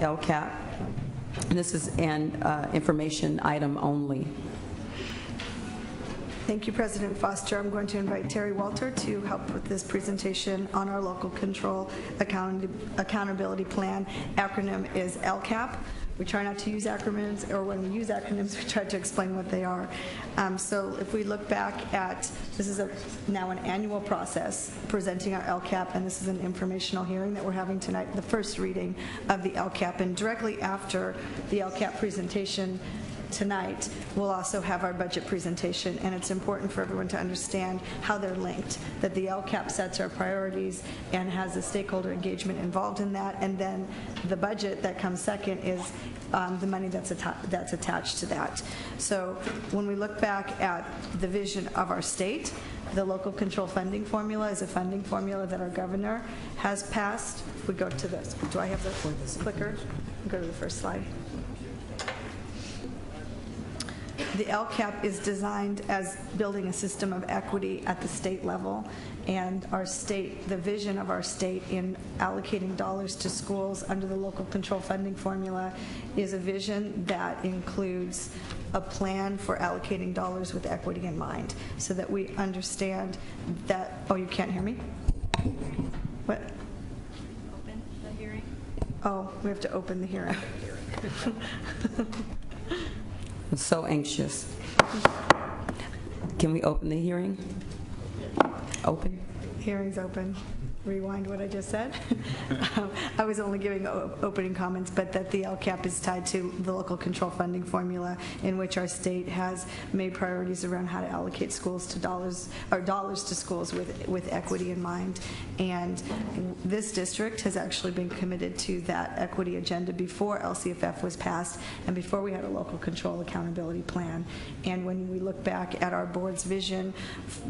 LCAP. And this is an information item only. Thank you, President Foster. I'm going to invite Terry Walter to help with this presentation on our local control accountability plan. Acronym is LCAP. We try not to use acronyms, or when we use acronyms, we try to explain what they are. So if we look back at, this is now an annual process presenting our LCAP, and this is an informational hearing that we're having tonight, the first reading of the LCAP. And directly after the LCAP presentation tonight, we'll also have our budget presentation, and it's important for everyone to understand how they're linked, that the LCAP sets our priorities and has the stakeholder engagement involved in that, and then the budget that comes second is the money that's attached to that. So when we look back at the vision of our state, the local control funding formula is a funding formula that our governor has passed. If we go to this, do I have the clicker? Go to the first slide. The LCAP is designed as building a system of equity at the state level, and our state, the vision of our state in allocating dollars to schools under the local control funding formula is a vision that includes a plan for allocating dollars with equity in mind, so that we understand that, oh, you can't hear me? What? Open the hearing. Oh, we have to open the hearing. I'm so anxious. Can we open the hearing? Open? Hearing's open. Rewind what I just said. I was only giving opening comments, but that the LCAP is tied to the local control funding formula, in which our state has made priorities around how to allocate schools to dollars to schools with equity in mind. And this district has actually been committed to that equity agenda before LCFF was passed and before we had a local control accountability plan. And when we look back at our board's Vision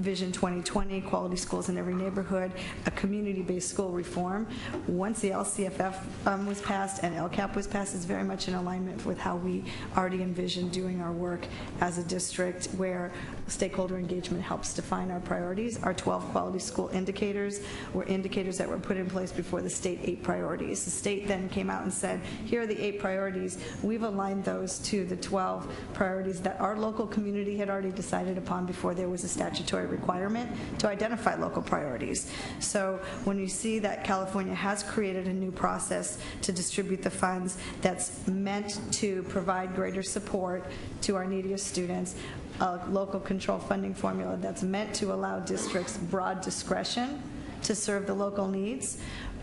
2020, quality schools in every neighborhood, a community-based school reform, once the LCFF was passed and LCAP was passed, is very much in alignment with how we already envisioned doing our work as a district, where stakeholder engagement helps define our priorities. Our 12 quality school indicators were indicators that were put in place before the state 8 priorities. The state then came out and said, here are the 8 priorities. We've aligned those to the 12 priorities that our local community had already decided upon before there was a statutory requirement to identify local priorities. So when you see that California has created a new process to distribute the funds that's meant to provide greater support to our neediest students, a local control funding formula that's meant to allow districts broad discretion to serve the local needs,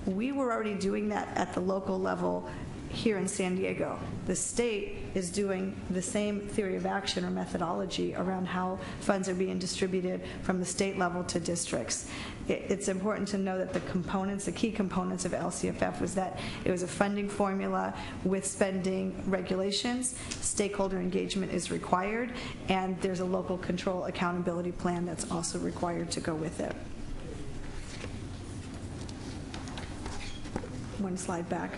we were already doing that at the local level here in San Diego. The state is doing the same theory of action or methodology around how funds are being distributed from the state level to districts. It's important to know that the components, the key components of LCFF was that it was a funding formula with spending regulations, stakeholder engagement is required, and there's a local control accountability plan that's also required to go with it. One slide back.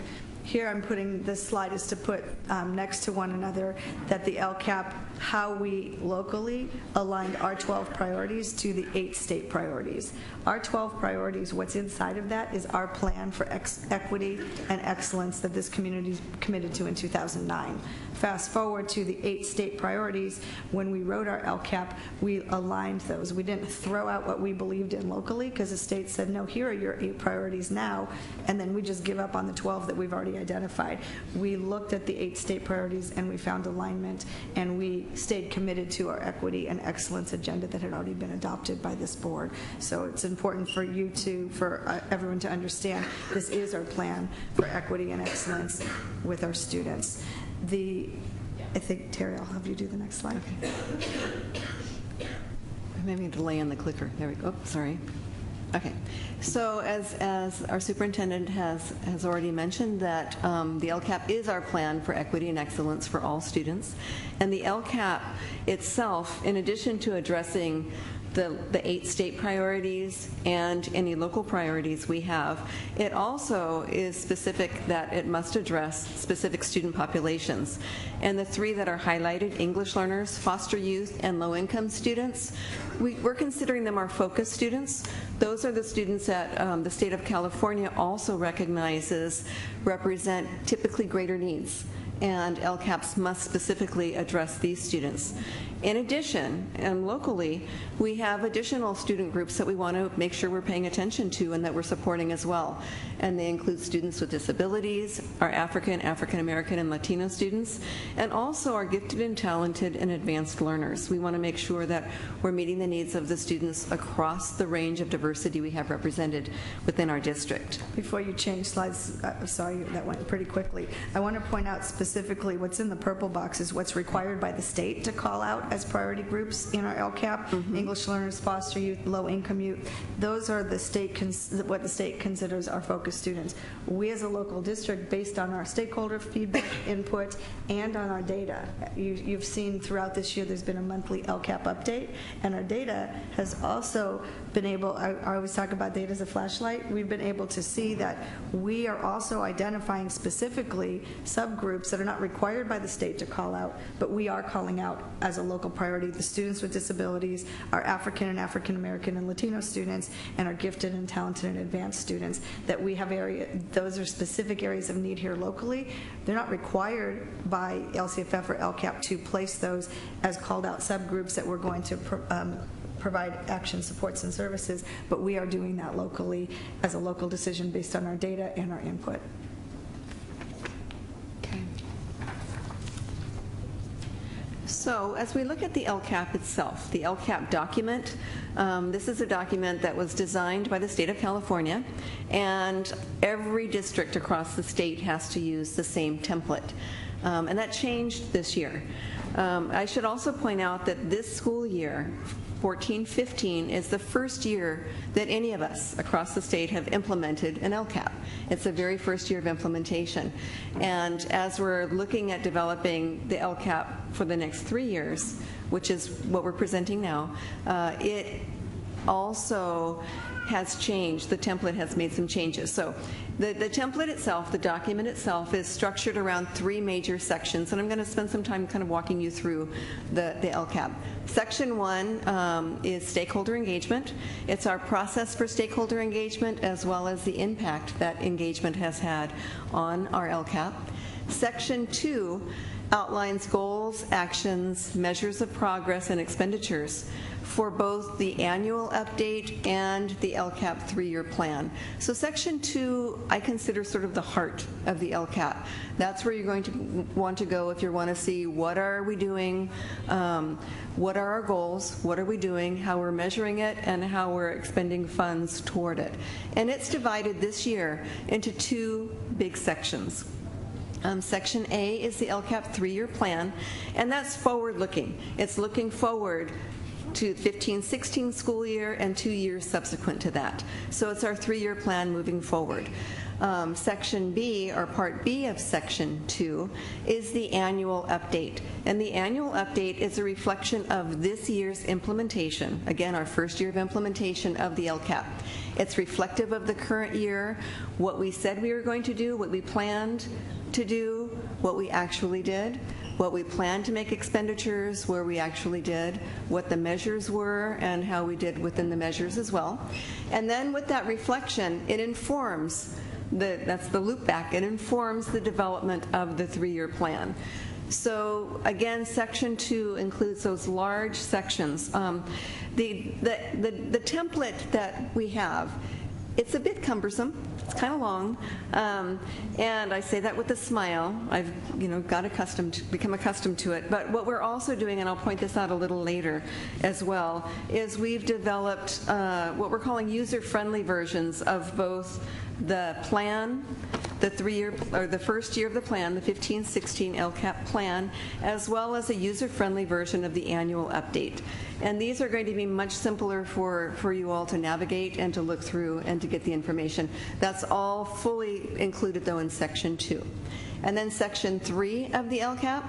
Here I'm putting, this slide is to put next to one another that the LCAP, how we locally aligned our 12 priorities to the 8 state priorities. Our 12 priorities, what's inside of that is our plan for equity and excellence that this community is committed to in 2009. Fast forward to the 8 state priorities, when we wrote our LCAP, we aligned those. We didn't throw out what we believed in locally, because the state said, no, here are your 8 priorities now, and then we just give up on the 12 that we've already identified. We looked at the 8 state priorities and we found alignment, and we stayed committed to our equity and excellence agenda that had already been adopted by this board. So it's important for you to, for everyone to understand, this is our plan for equity and excellence with our students. I think, Terry, I'll have you do the next slide. Okay. Maybe a delay on the clicker. There we go. Oh, sorry. Okay. So as our superintendent has already mentioned, that the LCAP is our plan for equity and excellence for all students. And the LCAP itself, in addition to addressing the 8 state priorities and any local priorities we have. It also is specific that it must address specific student populations. And the 3 that are highlighted, English learners, foster youth, and low-income students, we're considering them our focus students. Those are the students that the state of California also recognizes represent typically greater needs, and LCAPs must specifically address these students. In addition, and locally, we have additional student groups that we want to make sure we're paying attention to and that we're supporting as well. And they include students with disabilities, our African, African American, and Latino students, and also our gifted and talented and advanced learners. We want to make sure that we're meeting the needs of the students across the range of diversity we have represented within our district. Before you change slides, sorry, that went pretty quickly. I want to point out specifically what's in the purple box is what's required by the state to call out as priority groups in our LCAP, English learners, foster youth, low-income youth. Those are the state what the state considers our focus students. We as a local district, based on our stakeholder feedback, input, and on our data, you've seen throughout this year there's been a monthly LCAP update, and our data has also been able, I always talk about data as a flashlight, we've been able to see that we are also identifying specifically subgroups that are not required by the state to call out, but we are calling out as a local priority the students with disabilities, our African and African American and Latino students, and our gifted and talented and advanced students, that we have those are specific areas of need here locally. They're not required by LCFF or LCAP to place those as called out subgroups that we're going to provide action, supports, and services, but we are doing that locally as a local decision based on our data and our input. Okay. So as we look at the LCAP itself, the LCAP document, this is a document that was designed by the state of California, and every district across the state has to use the same template. And that changed this year. I should also point out that this school year, 14-15, is the first year that any of us across the state have implemented an LCAP. It's the very first year of implementation. And as we're looking at developing the LCAP for the next 3 years, which is what we're presenting now, it also has changed. The template has made some changes. So the template itself, the document itself, is structured around 3 major sections, and I'm going to spend some time kind of walking you through the LCAP. Section 1 is stakeholder engagement. It's our process for stakeholder engagement as well as the impact that engagement has had on our LCAP. Section 2 outlines goals, actions, measures of progress, and expenditures for both the annual update and the LCAP 3-year plan. So Section 2, I consider sort of the heart of the LCAP. That's where you're going to want to go if you want to see what are we doing, what are our goals, what are we doing, how we're measuring it, and how we're expending funds toward it. And it's divided this year into 2 big sections. Section A is the LCAP 3-year plan, and that's forward-looking. It's looking forward to 15-16 school year and 2 years subsequent to that. So it's our 3-year plan moving forward. Section B, or Part B of Section 2, is the annual update. And the annual update is a reflection of this year's implementation, again, our first year of implementation of the LCAP. It's reflective of the current year, what we said we were going to do, what we planned to do, what we actually did, what we planned to make expenditures, where we actually did, what the measures were, and how we did within the measures as well. And then with that reflection, it informs, that's the loop back, it informs the development of the 3-year plan. So again, Section 2 includes those large sections. The template that we have, it's a bit cumbersome. It's kind of long, and I say that with a smile. I've become accustomed to it. But what we're also doing, and I'll point this out a little later as well, is we've developed what we're calling user-friendly versions of both the plan, the 3-year or the first year of the plan, the 15-16 LCAP plan, as well as a user-friendly version of the annual update. And these are going to be much simpler for you all to navigate and to look through and to get the information. That's all fully included, though, in Section 2. And then Section 3 of the LCAP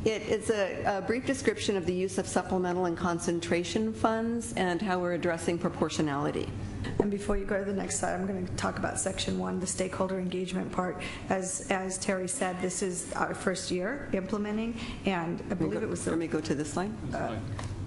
It is a brief description of the use of supplemental and concentration funds and how we're addressing proportionality. And before you go to the next slide, I'm going to talk about Section 1, the stakeholder engagement part. As Terry said, this is our first year implementing, and I believe it was Let me go to this slide.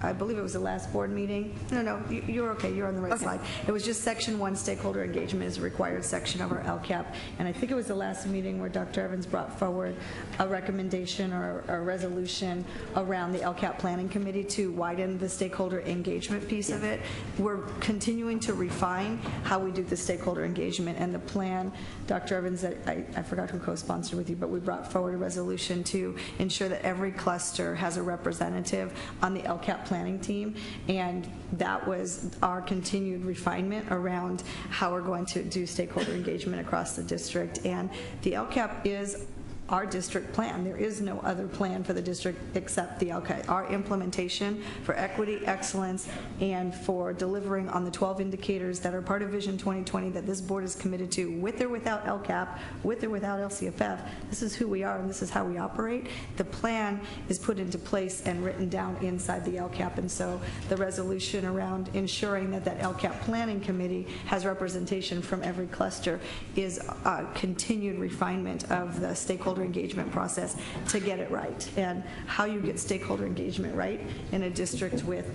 I believe it was the last board meeting. No, you're okay. You're on the right slide. It was just Section 1, stakeholder engagement is a required section of our LCAP. And I think it was the last meeting where Dr. Evans brought forward a recommendation or a resolution around the LCAP Planning Committee to widen the stakeholder engagement piece of it. We're continuing to refine how we do the stakeholder engagement, and the plan, Dr. Evans, I forgot who co-sponsored with you, but we brought forward a resolution to ensure that every cluster has a representative on the LCAP planning team, and that was our continued refinement around how we're going to do stakeholder engagement across the district. And the LCAP is our district plan. There is no other plan for the district except the LCAP. Our implementation for equity, excellence, and for delivering on the 12 indicators that are part of Vision 2020 that this board is committed to, with or without LCAP, with or without LCFF. This is who we are and this is how we operate. The plan is put into place and written down inside the LCAP, and so the resolution around ensuring that that LCAP planning committee has representation from every cluster is a continued refinement of the stakeholder engagement process to get it right. And how you get stakeholder engagement right in a district with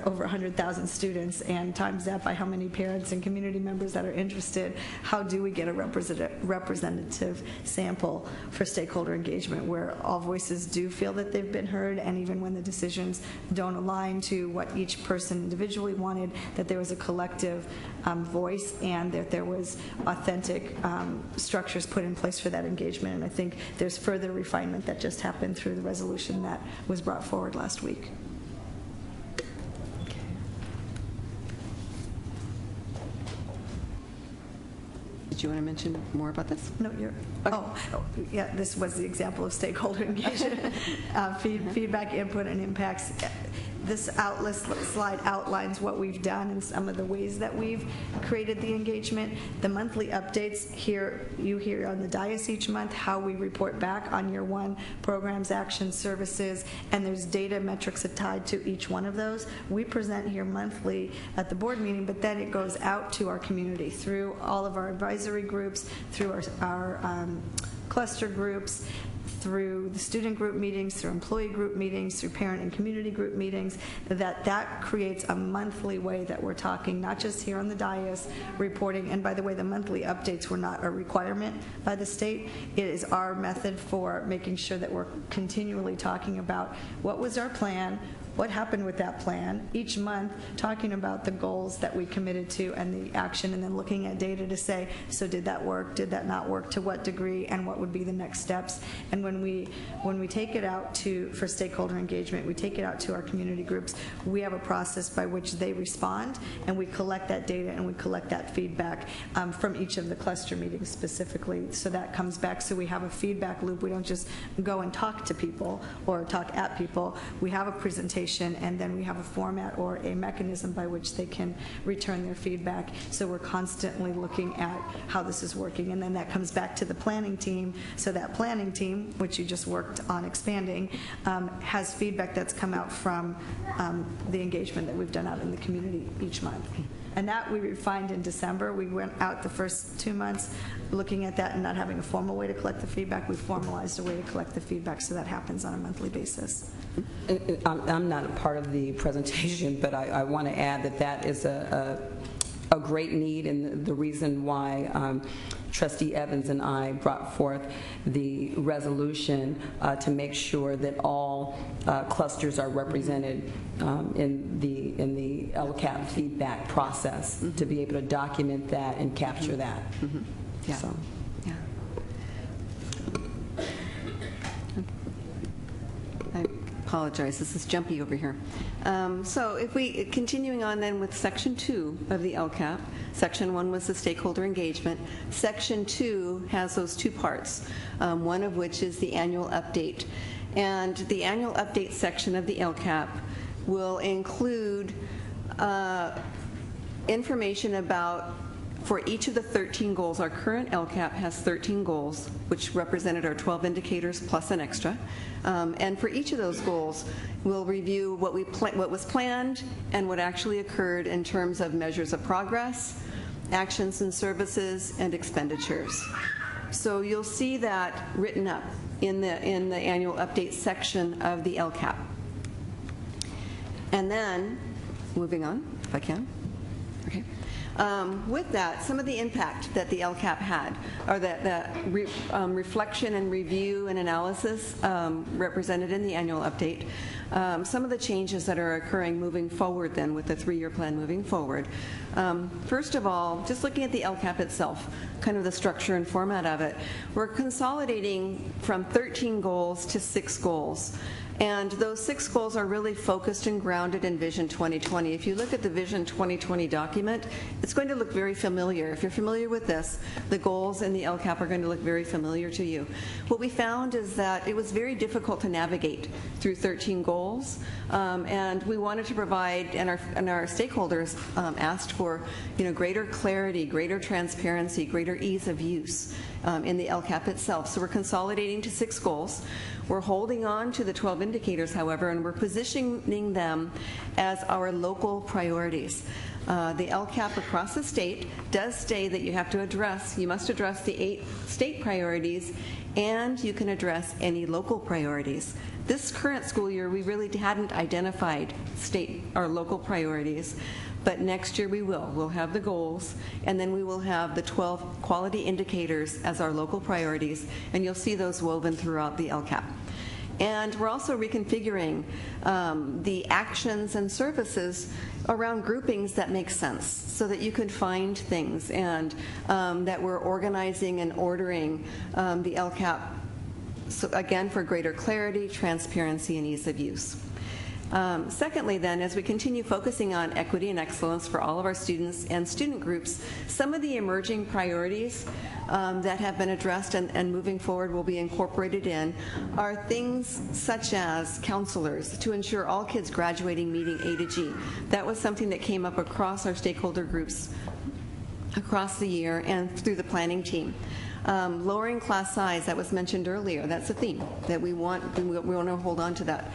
over 100,000 students, and times that by how many parents and community members that are interested, how do we get a representative sample for stakeholder engagement where all voices do feel that they've been heard, and even when the decisions don't align to what each person individually wanted, that there was a collective voice and that there was authentic structures put in place for that engagement. And I think there's further refinement that just happened through the resolution that was brought forward last week. Did you want to mention more about this? No, you're. Okay. Oh, yeah. This was the example of stakeholder engagement, feedback, input, and impacts. This slide outlines what we've done and some of the ways that we've created the engagement. The monthly updates here, you hear on the dais each month how we report back on year one, programs, actions, services, and there's data metrics tied to each one of those. We present here monthly at the board meeting, but then it goes out to our community through all of our advisory groups, through our cluster groups, through the student group meetings, through employee group meetings, through parent and community group meetings, that creates a monthly way that we're talking, not just here on the dais, reporting. And by the way, the monthly updates were not a requirement by the state. It is our method for making sure that we're continually talking about what was our plan, what happened with that plan, each month talking about the goals that we committed to and the action, and then looking at data to say, so did that work, did that not work, to what degree, and what would be the next steps. And when we take it out for stakeholder engagement, we take it out to our community groups, we have a process by which they respond, and we collect that data and we collect that feedback from each of the cluster meetings specifically. So that comes back, so we have a feedback loop. We don't just go and talk to people or talk at people. We have a presentation, and then we have a format or a mechanism by which they can return their feedback. So we're constantly looking at how this is working, and then that comes back to the planning team. So that planning team, which you just worked on expanding, has feedback that's come out from the engagement that we've done out in the community each month. And that we refined in December. We went out the first 2 months looking at that and not having a formal way to collect the feedback. We formalized a way to collect the feedback, so that happens on a monthly basis. I'm not a part of the presentation, but I want to add that is a great need, and the reason why Trustee Evans and I brought forth the resolution to make sure that all clusters are represented in the LCAP feedback process, to be able to document that and capture that. Yeah. So. Yeah. I apologize, this is jumpy over here. So if we, continuing on then with Section 2 of the LCAP, Section 1 was the stakeholder engagement. Section 2 has those two parts, one of which is the annual update. And the annual update section of the LCAP will include information about for each of the 13 goals. Our current LCAP has 13 goals, which represented our 12 indicators plus an extra. And for each of those goals, we'll review what was planned and what actually occurred in terms of measures of progress, actions and services, and expenditures. So you'll see that written up in the annual update section of the LCAP. And then, moving on, if I can. Okay. With that, some of the impact that the LCAP had, or that reflection and review and analysis represented in the annual update, some of the changes that are occurring moving forward then with the 3-year plan moving forward. First of all, just looking at the LCAP itself, kind of the structure and format of it, we're consolidating from 13 goals to 6 goals. And those 6 goals are really focused and grounded in Vision 2020. If you look at the Vision 2020 document, it's going to look very familiar. If you're familiar with this, the goals in the LCAP are going to look very familiar to you. What we found is that it was very difficult to navigate through 13 goals, and we wanted to provide, and our stakeholders asked for, greater clarity, greater transparency, greater ease of use in the LCAP itself. So we're consolidating to 6 goals. We're holding on to the 12 indicators, however, and we're positioning them as our local priorities. The LCAP across the state does say that you must address the 8 state priorities, and you can address any local priorities. This current school year, we really hadn't identified state or local priorities, but next year we will. We'll have the goals, and then we will have the 12 quality indicators as our local priorities, and you'll see those woven throughout the LCAP. And we're also reconfiguring the actions and services around groupings that make sense so that you can find things, and that we're organizing and ordering the LCAP, so again, for greater clarity, transparency, and ease of use. Secondly, then, as we continue focusing on equity and excellence for all of our students and student groups, some of the emerging priorities that have been addressed and moving forward will be incorporated in are things such as counselors to ensure all kids graduating meeting A to G. That was something that came up across our stakeholder groups across the year and through the planning team. Lowering class size, that was mentioned earlier, that's a theme that we want to hold on to that.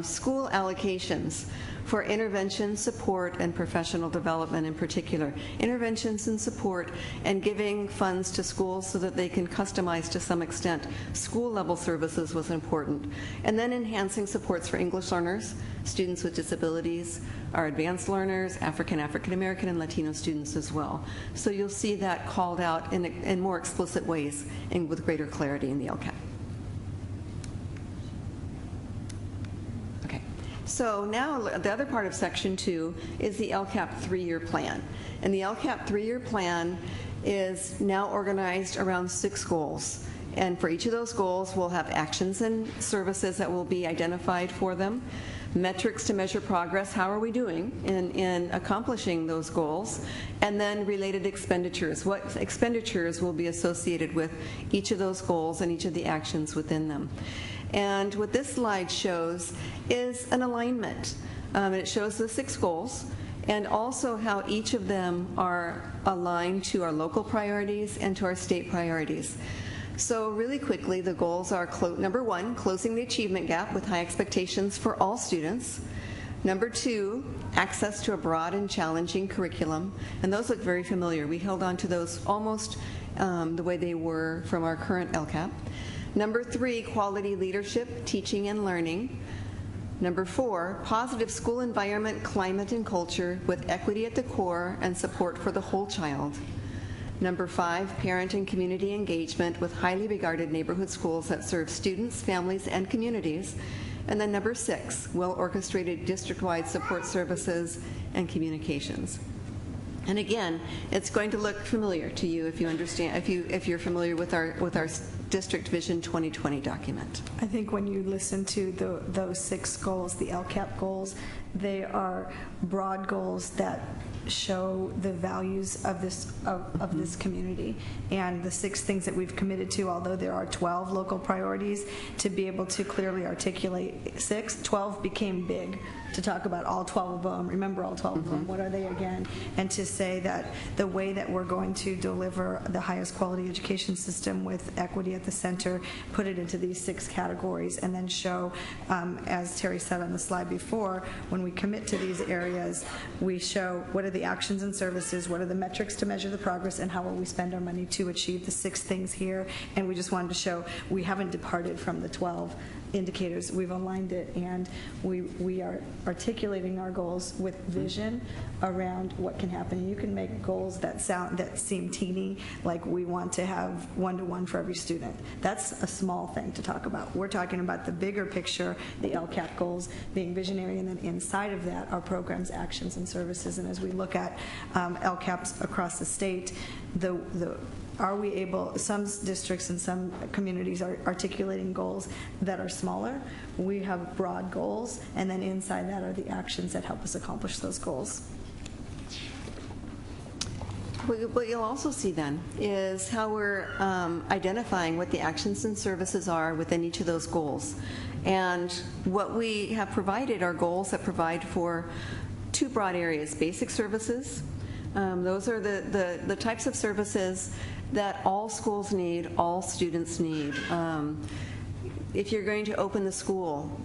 School allocations for intervention, support, and professional development in particular. Interventions and support, and giving funds to schools so that they can customize to some extent. School-level services was important. And then enhancing supports for English learners, students with disabilities, our advanced learners, African American, and Latino students as well. So you'll see that called out in more explicit ways and with greater clarity in the LCAP. So now the other part of Section 2 is the LCAP 3-year plan. And the LCAP 3-year plan is now organized around 6 goals. And for each of those goals, we'll have actions and services that will be identified for them, metrics to measure progress, how are we doing in accomplishing those goals, and then related expenditures. What expenditures will be associated with each of those goals and each of the actions within them. And what this slide shows is an alignment. It shows the 6 goals and also how each of them are aligned to our local priorities and to our state priorities. So really quickly, the goals are number 1, closing the achievement gap with high expectations for all students. Number 2, access to a broad and challenging curriculum. And those look very familiar. We held on to those almost the way they were from our current LCAP. Number 3, quality leadership, teaching and learning. Number 4, positive school environment, climate, and culture with equity at the core and support for the whole child. Number 5, parent and community engagement with highly regarded neighborhood schools that serve students, families, and communities. And then number 6, well-orchestrated district-wide support services and communications. And again, it's going to look familiar to you if you understand, if you're familiar with our District Vision 2020 document. I think when you listen to those 6 goals, the LCAP goals, they are broad goals that show the values of this community and the 6 things that we've committed to, although there are 12 local priorities, to be able to clearly articulate 6. 12 became big to talk about all 12 of them, remember all 12 of them, what are they again, and to say that the way that we're going to deliver the highest quality education system with equity at the center, put it into these 6 categories, and then show, as Terry said on the slide before, when we commit to these areas, we show what are the actions and services, what are the metrics to measure the progress, and how will we spend our money to achieve the 6 things here. And we just wanted to show we haven't departed from the 12 indicators. We've aligned it, and we are articulating our goals with vision around what can happen. And you can make goals that seem teeny, like we want to have 1-to-1 for every student. That's a small thing to talk about. We're talking about the bigger picture, the LCAP goals being visionary, and then inside of that are programs, actions, and services. And as we look at LCAPs across the state, are we able, some districts and some communities are articulating goals that are smaller. We have broad goals, and then inside that are the actions that help us accomplish those goals. What you'll also see then is how we're identifying what the actions and services are within each of those goals. And what we have provided are goals that provide for 2 broad areas: basic services. Those are the types of services that all schools need, all students need. If you're going to open the school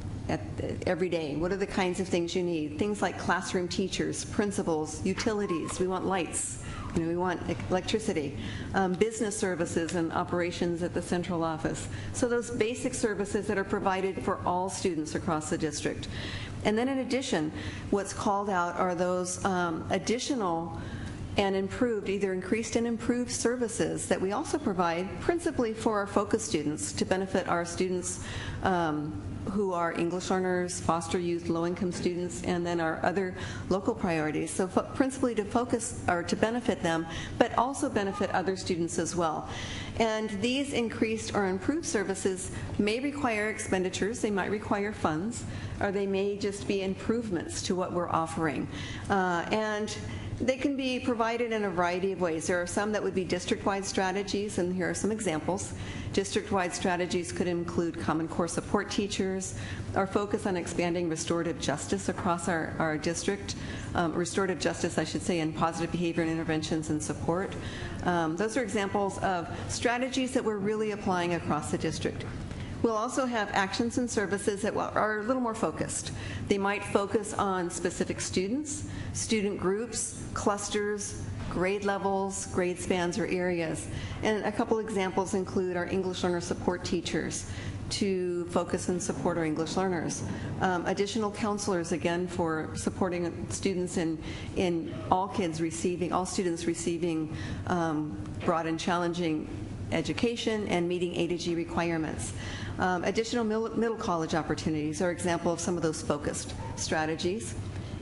every day, what are the kinds of things you need? Things like classroom teachers, principals, utilities. We want lights. We want electricity, business services and operations at the central office. So those basic services that are provided for all students across the district. And then in addition, what's called out are those additional and improved, either increased and improved services that we also provide principally for our focus students to benefit our students who are English learners, foster youth, low-income students, and then our other local priorities. So principally to focus or to benefit them, but also benefit other students as well. And these increased or improved services may require expenditures, they might require funds, or they may just be improvements to what we're offering. And they can be provided in a variety of ways. There are some that would be district-wide strategies, and here are some examples. District-wide strategies could include Common Core support teachers, our focus on expanding restorative justice across our district, restorative justice, I should say, and positive behavior and interventions and support. Those are examples of strategies that we're really applying across the district. We'll also have actions and services that are a little more focused. They might focus on specific students, student groups, clusters, grade levels, grade spans, or areas. And a couple examples include our English learner support teachers to focus and support our English learners. Additional counselors, again, for supporting students in all students receiving broad and challenging education and meeting A to G requirements. Additional middle college opportunities are an example of some of those focused strategies.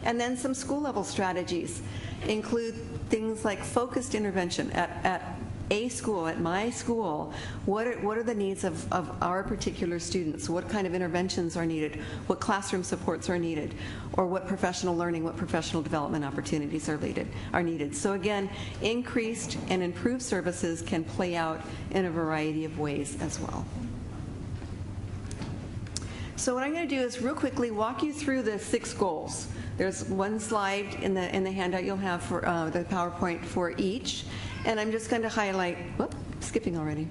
And then some school-level strategies include things like focused intervention at a school, at my school. What are the needs of our particular students? What kind of interventions are needed? What classroom supports are needed? Or what professional learning, what professional development opportunities are needed? So again, increased and improved services can play out in a variety of ways as well. So what I'm going to do is real quickly walk you through the 6 goals. There's one slide in the handout you'll have for the PowerPoint for each. And I'm just going to highlight, skipping already.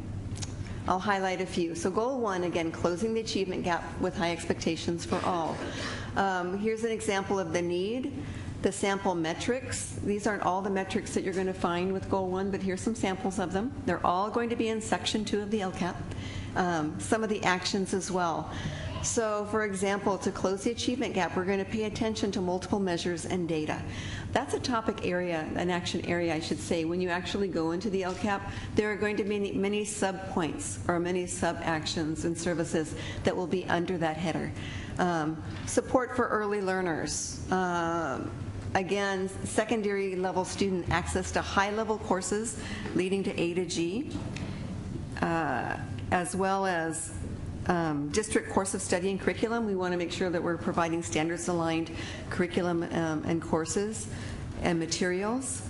I'll highlight a few. So goal 1, again, closing the achievement gap with high expectations for all. Here's an example of the need. The sample metrics. These aren't all the metrics that you're going to find with goal 1, but here's some samples of them. They're all going to be in section 2 of the LCAP. Some of the actions as well. So, for example, to close the achievement gap, we're going to pay attention to multiple measures and data. That's a topic area, an action area, I should say. When you actually go into the LCAP, there are going to be many sub-points or many sub-actions and services that will be under that header. Support for early learners. Again, secondary level student access to high-level courses leading to A to G, as well as district course of study and curriculum. We want to make sure that we're providing standards-aligned curriculum and courses. and materials.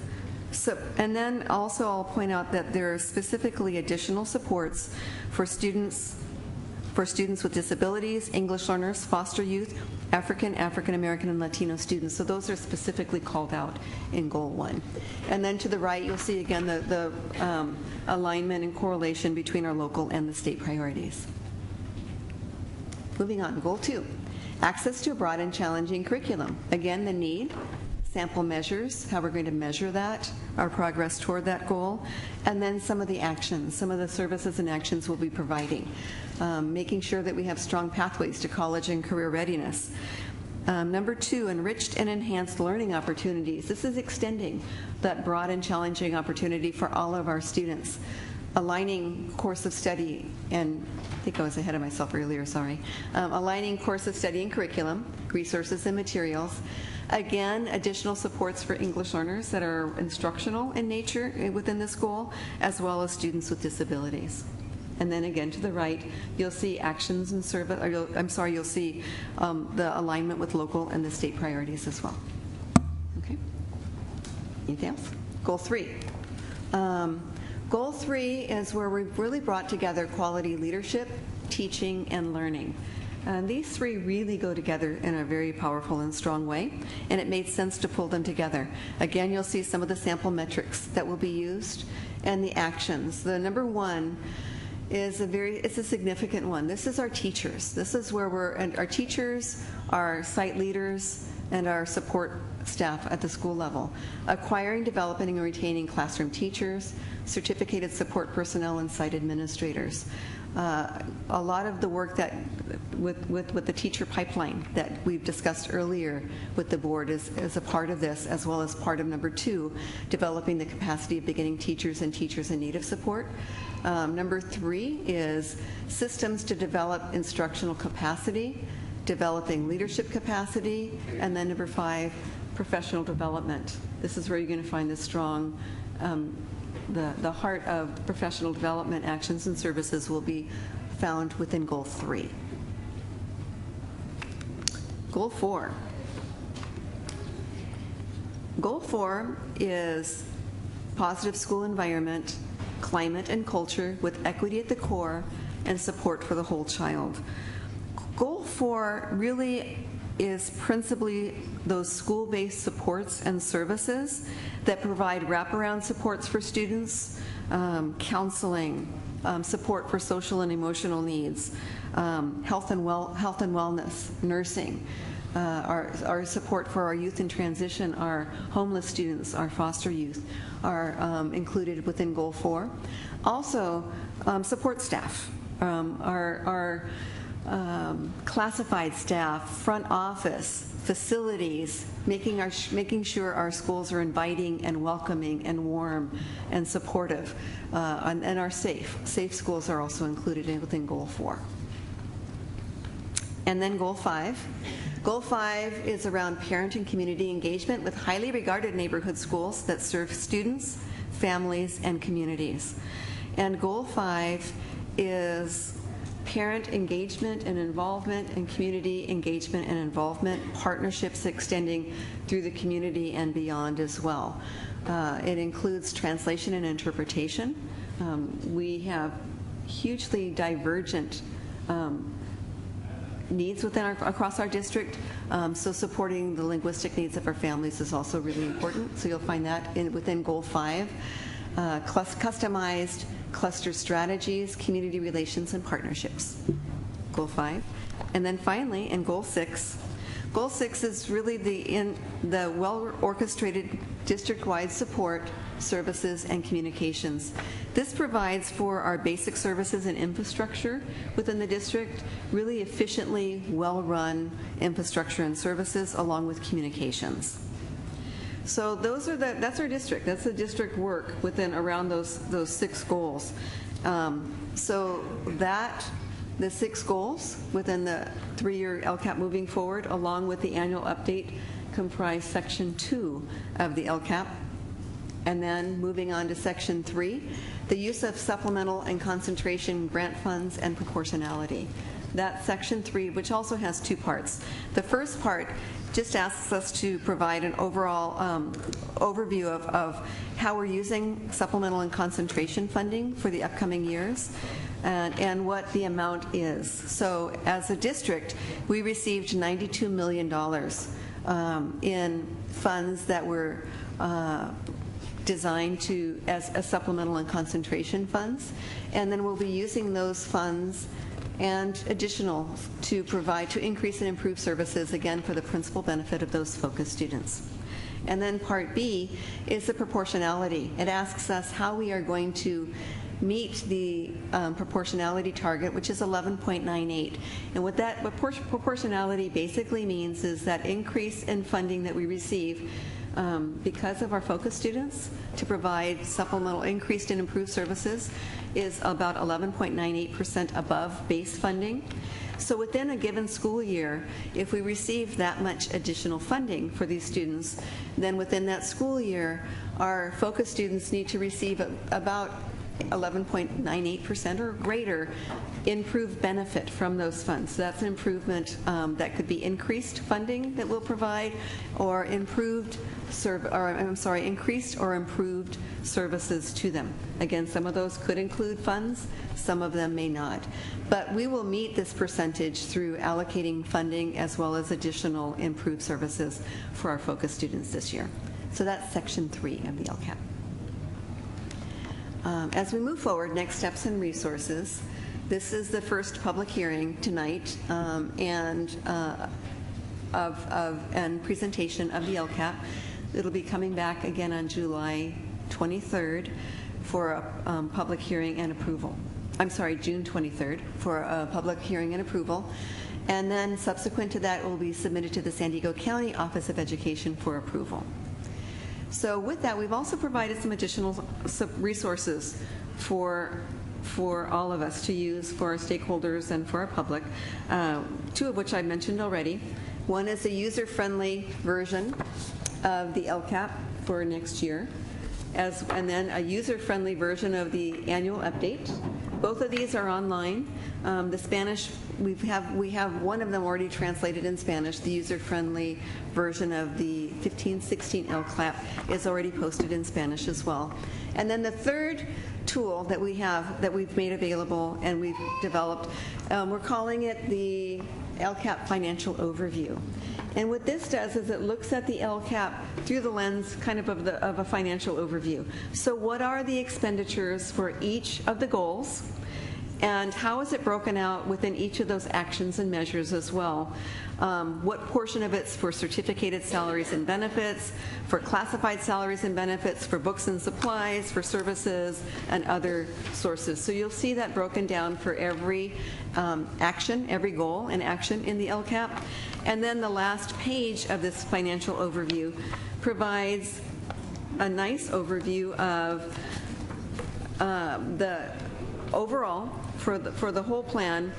So, and then also I'll point out that there are specifically additional supports for students with disabilities, English learners, foster youth, African American, and Latino students. So those are specifically called out in Goal 1. And then to the right, you'll see again the alignment and correlation between our local and the state priorities. Moving on, Goal 2, access to a broad and challenging curriculum. Again, the need, sample measures, how we're going to measure that, our progress toward that goal, and then some of the actions, some of the services and actions we'll be providing. Making sure that we have strong pathways to college and career readiness. Number 2, enriched and enhanced learning opportunities. This is extending that broad and challenging opportunity for all of our students. Aligning course of study, and I think I was ahead of myself earlier, sorry. Aligning course of study and curriculum, resources and materials. Again, additional supports for English learners that are instructional in nature within this goal, as well as students with disabilities. And then again to the right, you'll see actions and service, or you'll see the alignment with local and the state priorities as well. Okay. Anything else? Goal 3. Goal 3 is where we've really brought together quality leadership, teaching, and learning. And these 3 really go together in a very powerful and strong way, and it made sense to pull them together. Again, you'll see some of the sample metrics that will be used and the actions. The number 1 is it's a significant one. This is our teachers. This is where our teachers, our site leaders, and our support staff at the school level. Acquiring, developing, and retaining classroom teachers, certificated support personnel, and site administrators. A lot of the work that with the teacher pipeline that we've discussed earlier with the board is a part of this, as well as part of number 2, developing the capacity of beginning teachers and teachers in need of support. Number 3 is systems to develop instructional capacity, developing leadership capacity, and then number 5, professional development. This is where you're going to find the strong the heart of professional development actions and services will be found within Goal 3. Goal 4. Goal 4 is positive school environment, climate and culture with equity at the core, and support for the whole child. Goal 4 really is principally those school-based supports and services that provide wraparound supports for students, counseling, support for social and emotional needs, health and wellness, nursing, our support for our youth in transition, our homeless students, our foster youth are included within Goal 4. Also, support staff, our classified staff, front office, facilities, making sure our schools are inviting and welcoming and warm and supportive, and are safe. Safe schools are also included within Goal 4. And then Goal 5. Goal 5 is around parent and community engagement with highly regarded neighborhood schools that serve students, families, and communities. And Goal 5 is parent engagement and involvement and community engagement and involvement, partnerships extending through the community and beyond as well. It includes translation and interpretation. We have hugely divergent needs across our district, so supporting the linguistic needs of our families is also really important. So you'll find that within Goal 5. Customized cluster strategies, community relations, and partnerships. Goal 5. And then finally, in Goal 6, Goal 6 is really the well-orchestrated district-wide support, services, and communications. This provides for our basic services and infrastructure within the district, really efficiently well-run infrastructure and services, along with communications. So that's our district. That's the district work around those 6 goals. So the 6 goals within the 3-year LCAP moving forward, along with the annual update, comprise Section 2 of the LCAP. And then moving on to Section 3, the use of supplemental and concentration grant funds and proportionality. That's section 3, which also has 2 parts. The first part just asks us to provide an overall overview of how we're using supplemental and concentration funding for the upcoming years and what the amount is. So as a district, we received $92 million in funds that were designed to as supplemental and concentration funds, and then we'll be using those funds and additional to provide to increase and improve services, again, for the principal benefit of those focus students. And then part B is the proportionality. It asks us how we are going to meet the proportionality target, which is 11.98. And what that proportionality basically means is that increase in funding that we receive because of our focus students to provide supplemental increased and improved services is about 11.98% above base funding. So within a given school year, if we receive that much additional funding for these students, then within that school year, our focus students need to receive about 11.98% or greater improved benefit from those funds. So that's an improvement that could be increased funding that we'll provide, or increased or improved services to them. Again, some of those could include funds, some of them may not. But we will meet this percentage through allocating funding as well as additional improved services for our focus students this year. So that's section 3 of the LCAP. As we move forward, next steps and resources. This is the first public hearing tonight and presentation of the LCAP. It'll be coming back again on July 23rd for a public hearing and approval. I'm sorry, June 23rd for a public hearing and approval. And then subsequent to that, it will be submitted to the San Diego County Office of Education for approval. So with that, we've also provided some additional resources for all of us to use for our stakeholders and for our public, 2 of which I mentioned already. One is a user-friendly version of the LCAP for next year, and then a user-friendly version of the annual update. Both of these are online. The Spanish, we have one of them already translated in Spanish. The user-friendly version of the 15-16 LCAP is already posted in Spanish as well. And then the third tool that we have that we've made available and we've developed, we're calling it the LCAP Financial Overview. And what this does is it looks at the LCAP through the lens kind of a financial overview. So what are the expenditures for each of the goals? And how is it broken out within each of those actions and measures as well? What portion of it's for certificated salaries and benefits, for classified salaries and benefits, for books and supplies, for services, and other sources. So you'll see that broken down for every action, every goal and action in the LCAP. And then the last page of this financial overview provides a nice overview of the overall, for the whole plan,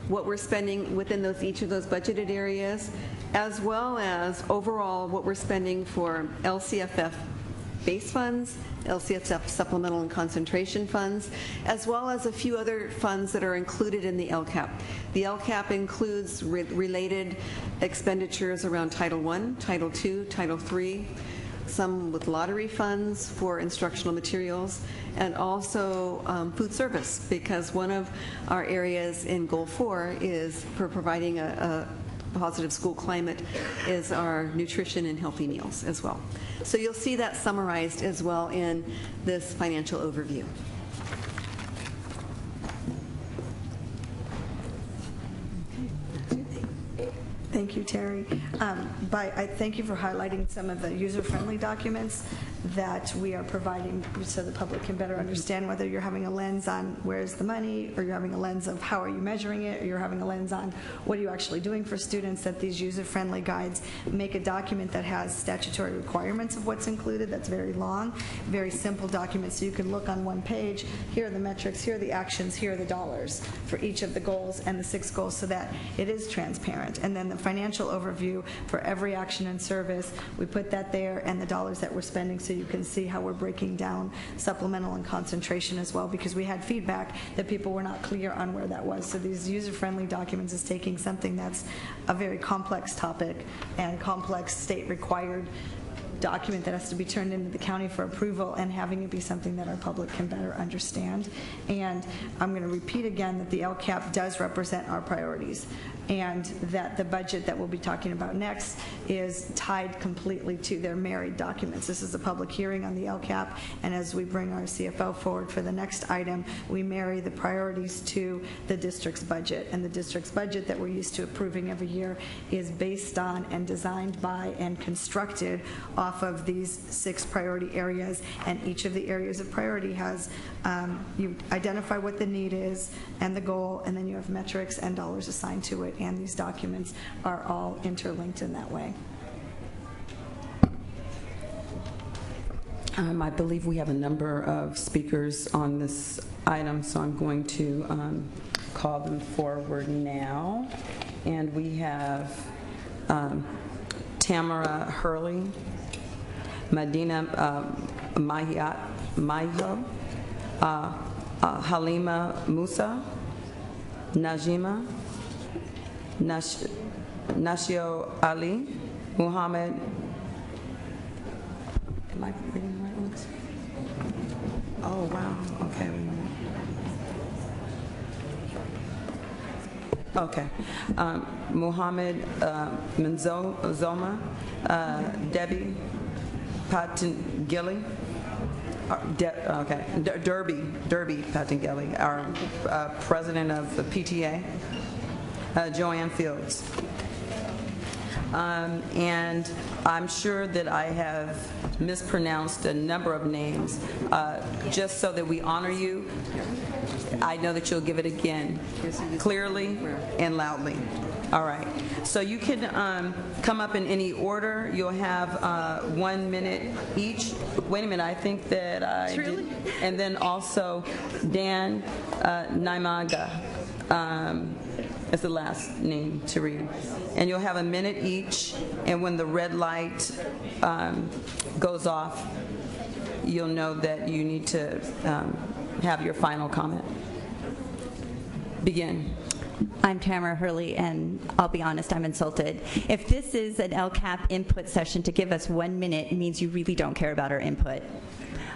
what we're spending within each of those budgeted areas, as well as overall what we're spending for LCFF base funds, LCFF supplemental and concentration funds, as well as a few other funds that are included in the LCAP. The LCAP includes related expenditures around Title I, Title II, Title III, some with lottery funds for instructional materials, and also food service, because one of our areas in Goal 4 is for providing a positive school climate is our nutrition and healthy meals as well. So you'll see that summarized as well in this financial overview. Thank you, Terry. I thank you for highlighting some of the user-friendly documents that we are providing so the public can better understand whether you're having a lens on where's the money, or you're having a lens of how are you measuring it, or you're having a lens on what are you actually doing for students, that these user-friendly guides make a document that has statutory requirements of what's included. That's very long, very simple document, so you can look on one page, here are the metrics, here are the actions, here are the dollars for each of the goals and the 6 goals, so that it is transparent. And then the financial overview for every action and service, we put that there, and the dollars that we're spending, so so you can see how we're breaking down supplemental and concentration as well, because we had feedback that people were not clear on where that was. So these user-friendly documents is taking something that's a very complex topic and complex state-required document that has to be turned into the county for approval and having it be something that our public can better understand. And I'm going to repeat again that the LCAP does represent our priorities, and that the budget that we'll be talking about next is tied completely to their married documents. This is a public hearing on the LCAP, and as we bring our CFO forward for the next item, we marry the priorities to the district's budget. And the district's budget that we're used to approving every year is based on and designed by and constructed off of these 6 priority areas, and each of the areas of priority has, you identify what the need is and the goal, and then you have metrics and dollars assigned to it, and these documents are all interlinked in that way. I believe we have a number of speakers on this item, so I'm going to call them forward now. And we have Tamara Hurley, Medina Mahou, Halima Musa, Najima, Nashio Ali, Mohammed. Am I reading the right ones? Oh, wow. Okay. Okay. Mohammed Makoma, Debbie Patangeli, Derby Patangeli, our president of the PTA, Joanne Fields. And I'm sure that I have mispronounced a number of names. Just so that we honor you, I know that you'll give it again clearly and loudly. All right. So you can come up in any order. You'll have 1 minute each. Wait a minute. I think that I did. And then also Dan Naimaga. That's the last name to read. And you'll have 1 minute each, and when the red light goes off, you'll know that you need to have your final comment. Begin. I'm Tamara Hurley, and I'll be honest, I'm insulted. If this is an LCAP input session to give us 1 minute, it means you really don't care about our input.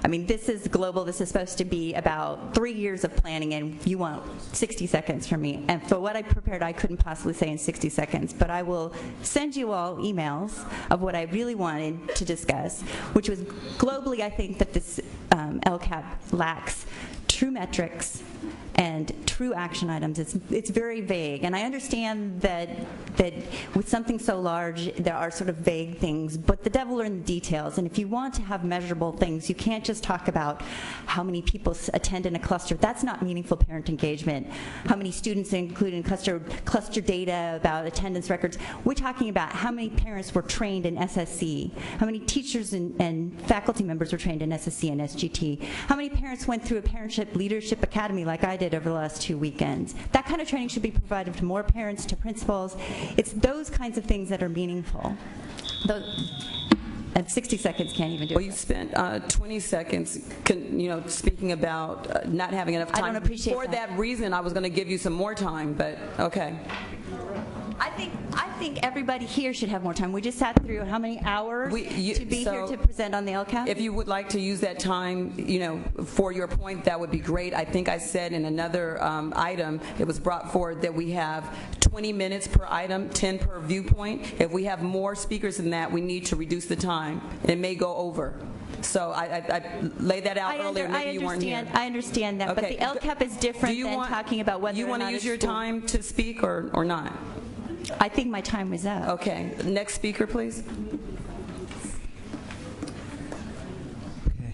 I mean, this is global. This is supposed to be about 3 years of planning, and you want 60 seconds from me. And for what I prepared, I couldn't possibly say in 60 seconds, but I will send you all emails of what I really wanted to discuss, which was globally, I think that this LCAP lacks true metrics and true action items. It's very vague, and I understand that with something so large, there are sort of vague things, but the devil are in the details, and if you want to have measurable things, you can't just talk about how many people attend in a cluster. That's not meaningful parent engagement. How many students included in cluster data about attendance records. We're talking about how many parents were trained in SSC, how many teachers and faculty members were trained in SSC and SGT, how many parents went through a Parentship Leadership Academy like I did over the last 2 weekends. That kind of training should be provided to more parents, to principals. It's those kinds of things that are meaningful. And 60 seconds can't even do it. Well, you spent 20 seconds, speaking about not having enough time. I don't appreciate For that reason, I was going to give you some more time, but okay. I think everybody here should have more time. We just sat through how many hours to be here to present on the LCAP? If you would like to use that time, for your point, that would be great. I think I said in another item, it was brought forward that we have 20 minutes per item, 10 per viewpoint. If we have more speakers than that, we need to reduce the time. It may go over. So I laid that out earlier. Maybe you weren't here. I understand that, okay. But the LCAP is different than talking about whether you or want not to use your time to speak or not? I think my time was up. Okay. Next speaker, please. Okay.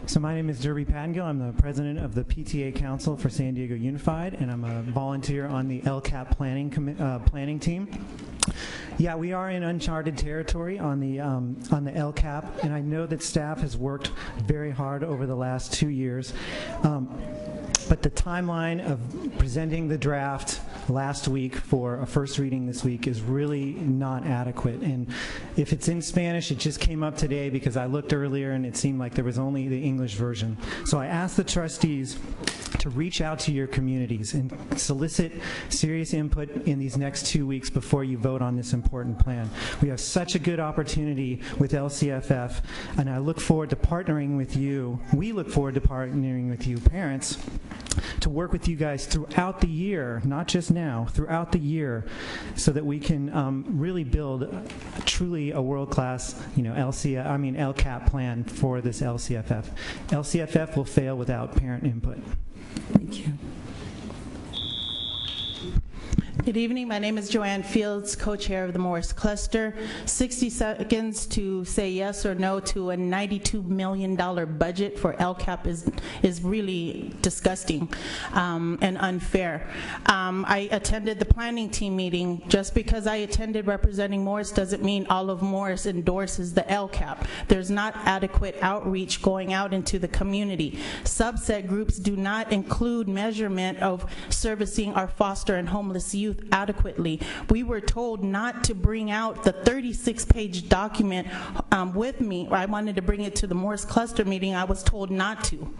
So my name is Derby Pango. I'm the president of the PTA Council for San Diego Unified, and I'm a volunteer on the LCAP planning team. Yeah, we are in uncharted territory on the LCAP, and I know that staff has worked very hard over the last 2 years. But the timeline of presenting the draft last week for a first reading this week is really not adequate. And if it's in Spanish, it just came up today because I looked earlier and it seemed like there was only the English version. So I asked the trustees to reach out to your communities and solicit serious input in these next 2 weeks before you vote on this important plan. We have such a good opportunity with LCFF, and I look forward to partnering with you. We look forward to partnering with you, parents, to work with you guys throughout the year, not just now, throughout the year, so that we can really build truly a world-class, LCAP plan for this LCFF. LCFF will fail without parent input. Thank you. Good evening. My name is Joanne Fields, co-chair of the Morris Cluster. 60 seconds to say yes or no to a $92 million budget for LCAP is really disgusting and unfair. I attended the planning team meeting. Just because I attended representing Morris doesn't mean all of Morris endorses the LCAP. There's not adequate outreach going out into the community. Subset groups do not include measurement of servicing our foster and homeless youth adequately. We were told not to bring out the 36-page document with me. I wanted to bring it to the Morris Cluster meeting. I was told not to.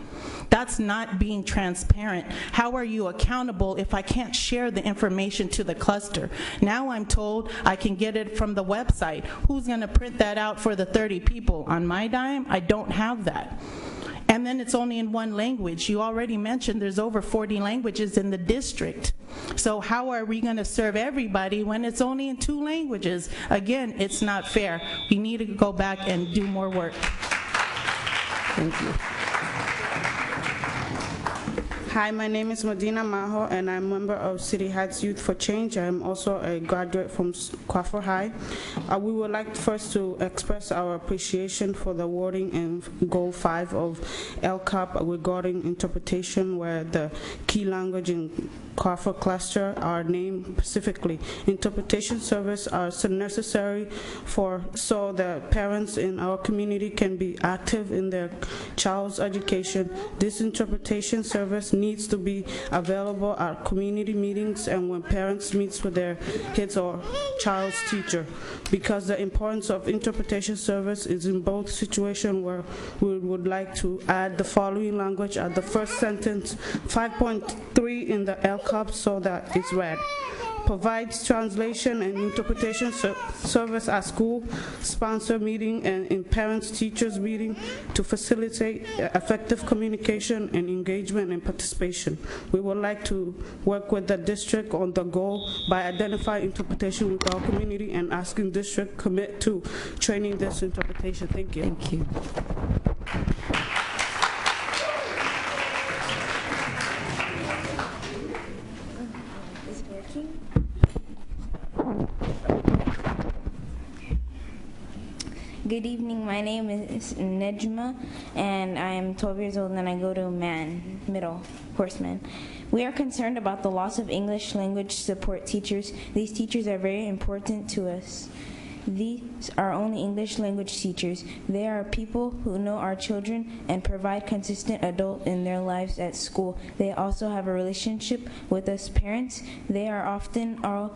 That's not being transparent. How are you accountable if I can't share the information to the cluster? Now I'm told I can get it from the website. Who's going to print that out for the 30 people? On my dime, I don't have that. And then it's only in one language. You already mentioned there's over 40 languages in the district. So how are we going to serve everybody when it's only in 2 languages? Again, it's not fair. We need to go back and do more work. Thank you. Hi, my name is Medina Mahou, and I'm a member of City Heights Youth for Change. I'm also a graduate from Crawford High. We would like first to express our appreciation for the wording in Goal 5 of LCAP regarding interpretation, where the key language in Crawford Cluster are named specifically. Interpretation service are so necessary so the parents in our community can be active in their child's education. This interpretation service needs to be available at community meetings and when parents meet with their kids or child's teacher, because the importance of interpretation service is in both situations where we would like to add the following language at the first sentence, 5.3 in the LCAP, so that it's read. Provides translation and interpretation service at school, sponsor meeting, and in parents-teachers meeting to facilitate effective communication and engagement and participation. We would like to work with the district on the goal by identifying interpretation with our community and asking district commit to training this interpretation. Thank you. Thank you. Good evening, my name is Enigma, and I am 12 years old and I go to Middle Horseman. We are concerned about the loss of English language support teachers. These teachers are very important to us. These are only English language teachers. They are people who know our children and provide consistent adult in their lives at school. They also have a relationship with us parents. They are often our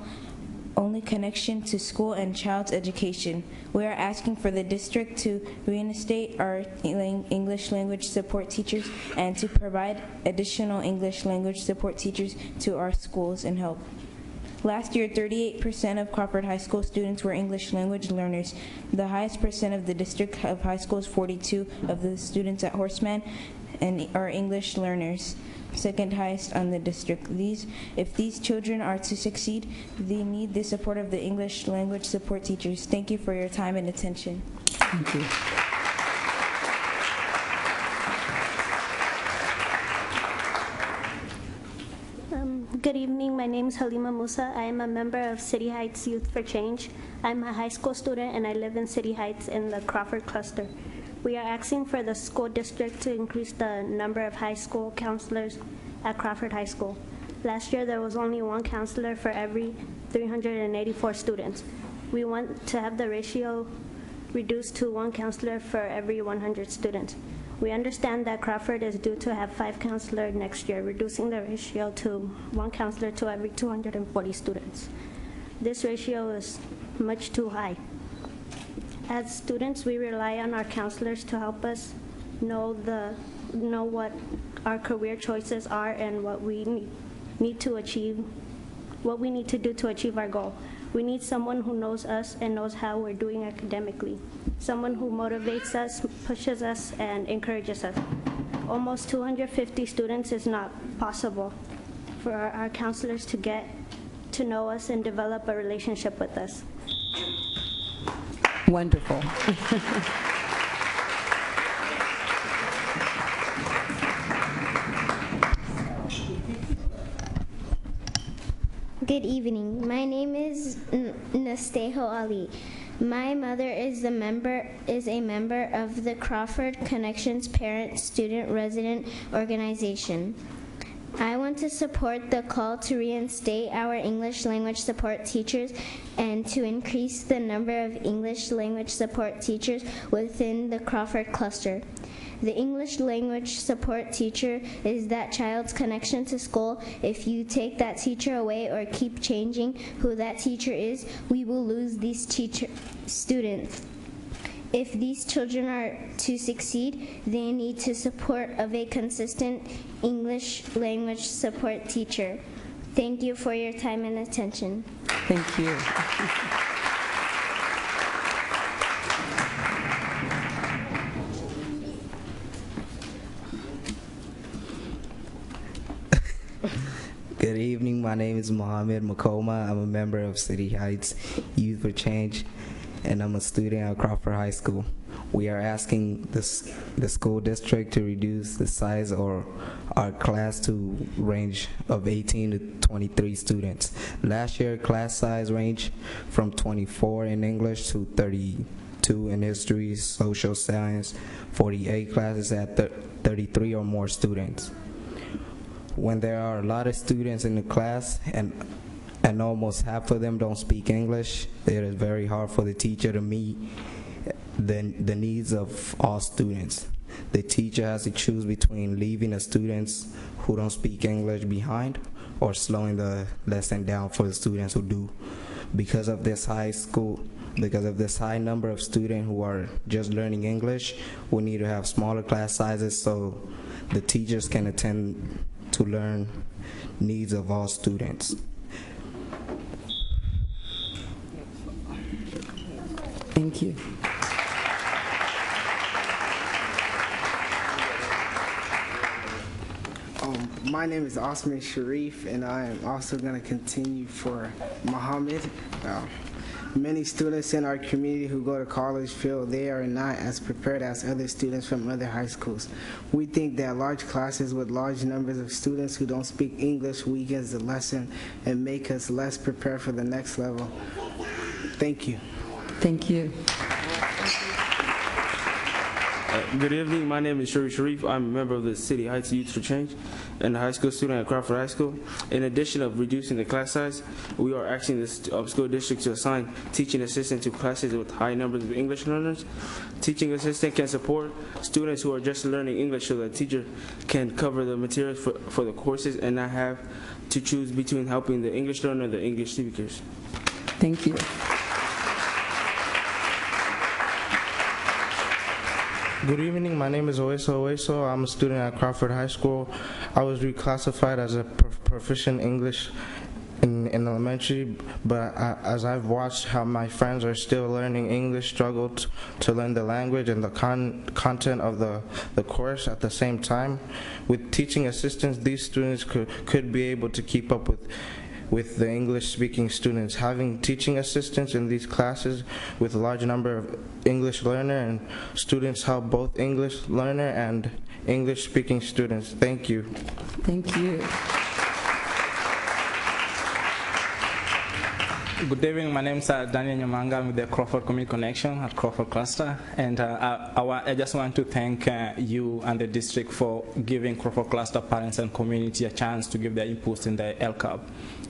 only connection to school and child's education. We are asking for the district to reinstate our English language support teachers and to provide additional English language support teachers to our schools and help. Last year, 38% of Crawford High School students were English language learners. The highest percent of the district of high schools, 42 of the students at Horseman, and are English learners. Second highest on the district. If these children are to succeed, they need the support of the English language support teachers. Thank you for your time and attention. Thank you. Good evening, my name is Halima Musa. I am a member of City Heights Youth for Change. I'm a high school student and I live in City Heights in the Crawford Cluster. We are asking for the school district to increase the number of high school counselors at Crawford High School. Last year, there was only one counselor for every 384 students. We want to have the ratio reduced to one counselor for every 100 students. We understand that Crawford is due to have 5 counselors next year, reducing the ratio to 1 counselor to every 240 students. This ratio is much too high. As students, we rely on our counselors to help us know what our career choices are and what we need to achieve, what we need to do to achieve our goal. We need someone who knows us and knows how we're doing academically, someone who motivates us, pushes us, and encourages us. Almost 250 students is not possible for our counselors to get to know us and develop a relationship with us. Wonderful. Good evening. My name is Nasteho Ali. My mother is a member of the Crawford Connections Parent Student Resident Organization. I want to support the call to reinstate our English language support teachers and to increase the number of English language support teachers within the Crawford cluster. The English language support teacher is that child's connection to school. If you take that teacher away or keep changing who that teacher is, we will lose these students. If these children are to succeed, they need the support of a consistent English language support teacher. Thank you for your time and attention. Thank you. Good evening. My name is Mohammed Makoma. I'm a member of City Heights Youth for Change, and I'm a student at Crawford High School. We are asking the school district to reduce the size of our class to range of 18 to 23 students. Last year, class size ranged from 24 in English to 32 in history, social science, 48 classes at 33 or more students. When there are a lot of students in the class and almost half of them don't speak English, it is very hard for the teacher to meet the needs of all students. The teacher has to choose between leaving the students who don't speak English behind or slowing the lesson down for the students who do. Because of this high number of students who are just learning English, we need to have smaller class sizes so the teachers can attend to learn needs of all students. Thank you. My name is Osman Sharif, and I am also going to continue for Mohammed. Many students in our community who go to college feel they are not as prepared as other students from other high schools. We think that large classes with large numbers of students who don't speak English weakens the lesson and make us less prepared for the next level. Thank you. Thank you. Good evening. My name is Sharif. I'm a member of the City Heights Youth for Change and a high school student at Crawford High School. In addition of reducing the class size, we are asking the school district to assign teaching assistant to classes with high numbers of English learners. Teaching assistant can support students who are just learning English so the teacher can cover the materials for the courses and not have to choose between helping the English learner and the English speakers. Thank you. Good evening. My name is Oeso. I'm a student at Crawford High School. I was reclassified as a proficient English in elementary, but as I've watched how my friends are still learning English, struggle to learn the language and the content of the course at the same time. With teaching assistants, these students could be able to keep up with the English-speaking students. Having teaching assistants in these classes with a large number of English learner and students help both English learner and English-speaking students. Thank you. Thank you. Good evening. My name is Daniel Nyamanga. I'm with the Crawford Community Connection at Crawford Cluster. And I just want to thank you and the district for giving Crawford Cluster parents and community a chance to give their inputs in the LCAP.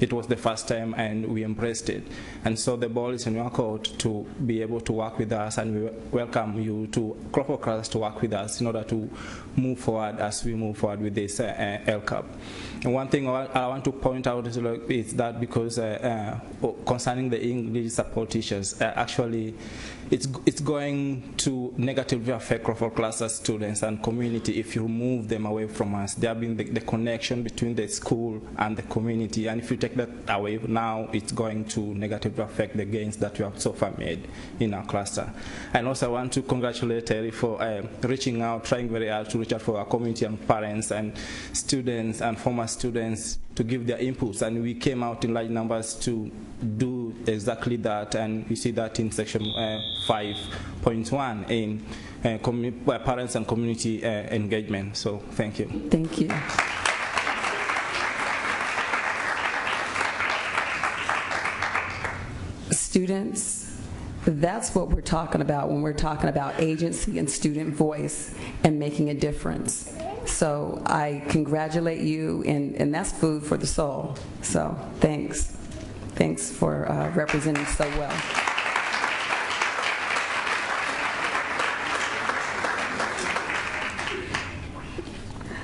it was the first time and we embraced it. And so the ball is in your court to be able to work with us, and we welcome you to Crawford Cluster to work with us in order to move forward as we move forward with this LCAP. And one thing I want to point out is that because concerning the English support teachers, actually it's going to negatively affect Crawford Cluster students and community if you remove them away from us. They have been the connection between the school and the community, and if you take that away now, it's going to negatively affect the gains that we have so far made in our cluster. And also I want to congratulate Terry for reaching out, trying very hard to reach out for our community and parents and students and former students to give their inputs, and we came out in large numbers to do exactly that, and we see that in section 5.1 in parents and community engagement. So thank you. Thank you. Students, that's what we're talking about when we're talking about agency and student voice and making a difference. So I congratulate you, and that's food for the soul. So thanks. Thanks for representing so well.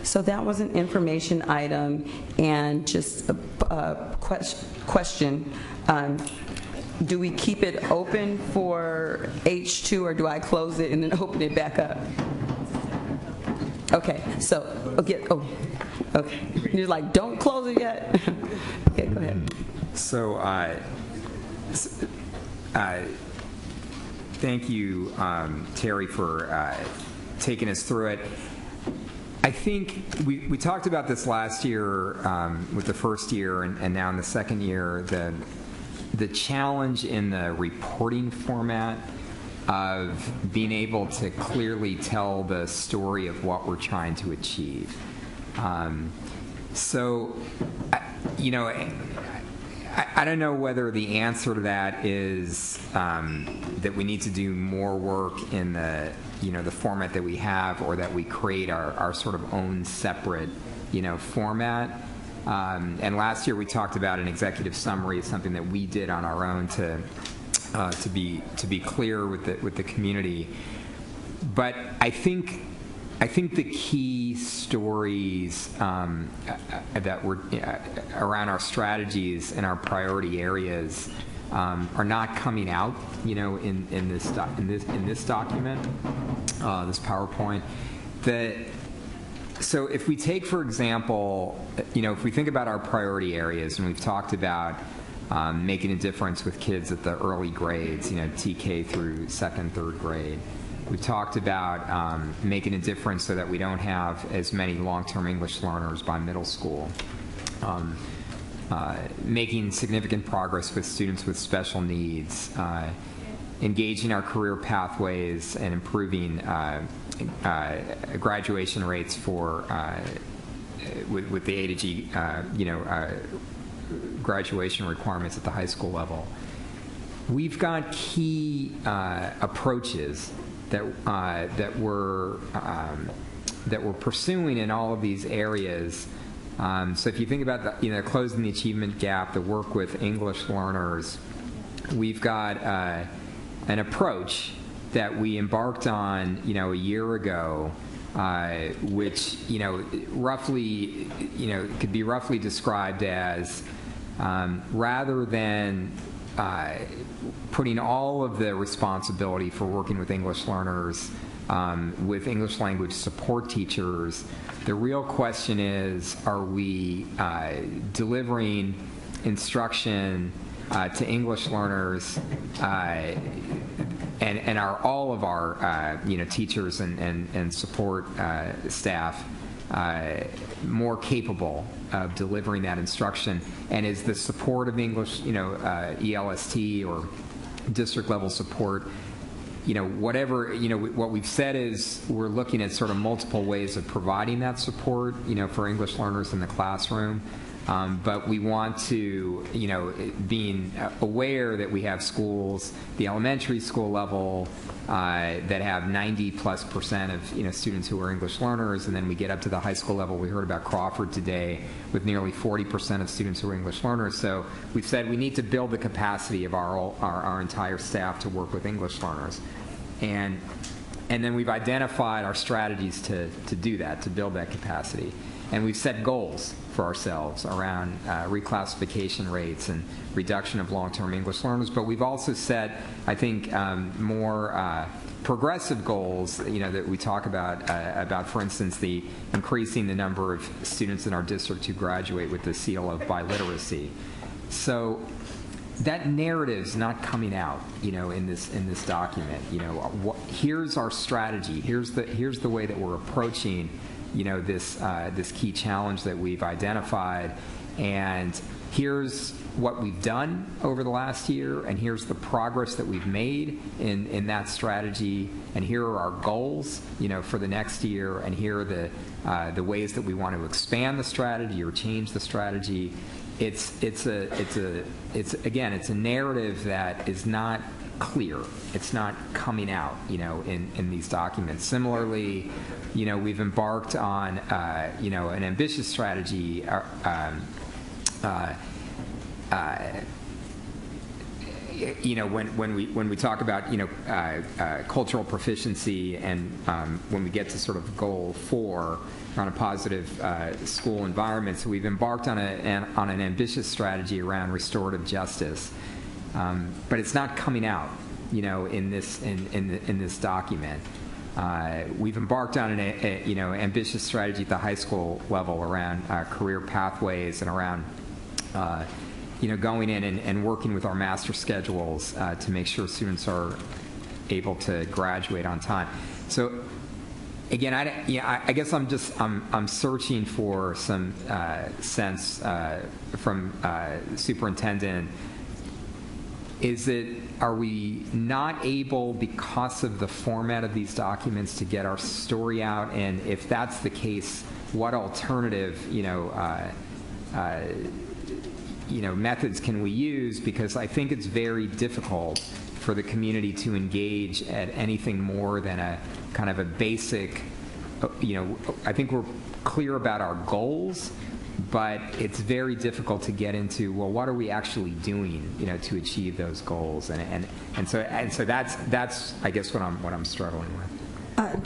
So that was an information item, and just a question. Do we keep it open for H2, or do I close it and then open it back up? Okay, so, okay, you're like, don't close it yet? Okay, go ahead. So, thank you, Terry, for taking us through it. I think we talked about this last year with the first year, and now in the second year, the challenge in the reporting format of being able to clearly tell the story of what we're trying to achieve. So, you know, I don't know whether the answer to that is that we need to do more work in the, you know, the format that we have, or that we create our sort of own separate, you know, format. And last year we talked about an executive summary, something that we did on our own to be clear with the community. But I think the key stories that were around our strategies and our priority areas are not coming out, you know, in this document, this PowerPoint. So if we take, for example, you know, if we think about our priority areas, and we've talked about making a difference with kids at the early grades, you know, TK through second, third grade. We've talked about making a difference so that we don't have as many long-term English learners by middle school. Making significant progress with students with special needs. Engaging our career pathways and improving graduation rates for with the A to G, you know, graduation requirements at the high school level. We've got key approaches that we're pursuing in all of these areas. So if you think about the, you know, closing the achievement gap, the work with English learners, we've got an approach that we embarked on, you know, a year ago, which, you know, roughly, you know, could be roughly described as rather than putting all of the responsibility for working with English learners with English language support teachers, the real question is, are we delivering instruction to English learners, and are all of our you know, teachers and support staff more capable of delivering that instruction, and is the support of English, you know, ELST or district level support, you know, whatever, you know, what we've said is we're looking at sort of multiple ways of providing that support, you know, for English learners in the classroom. But we want to, being aware that we have schools, the elementary school level, that have 90+% of students who are English learners, and then we get up to the high school level. We heard about Crawford today with nearly 40% of students who are English learners. So we've said we need to build the capacity of our entire staff to work with English learners, and then we've identified our strategies to do that, to build that capacity, and we've set goals for ourselves around reclassification rates and reduction of long-term English learners. But we've also set, I think, more progressive goals, that we talk about, for instance, the increasing the number of students in our district who graduate with the seal of biliteracy. So that narrative's not coming out, in this document. Here's our strategy. Here's the way that we're approaching this key challenge that we've identified, and here's what we've done over the last year, and here's the progress that we've made in that strategy, and here are our goals, for the next year, and here are the ways that we want to expand the strategy or change the strategy. It's a narrative that is not clear. It's not coming out, in these documents. Similarly, we've embarked on, an ambitious strategy. When we talk about, cultural proficiency, and when we get to sort of goal 4 on a positive school environment, so we've embarked on an ambitious strategy around restorative justice. But it's not coming out, in this document. We've embarked on an ambitious strategy at the high school level around career pathways and around going in and working with our master schedules to make sure students are able to graduate on time. So again, I guess I'm searching for some sense from superintendent. Are we not able, because of the format of these documents, to get our story out? And if that's the case, what alternative, methods can we use? Because I think it's very difficult for the community to engage at anything more than a kind of a basic, I think we're clear about our goals, but it's very difficult to get into, well, what are we actually doing, to achieve those goals? And so that's I guess what I'm struggling with.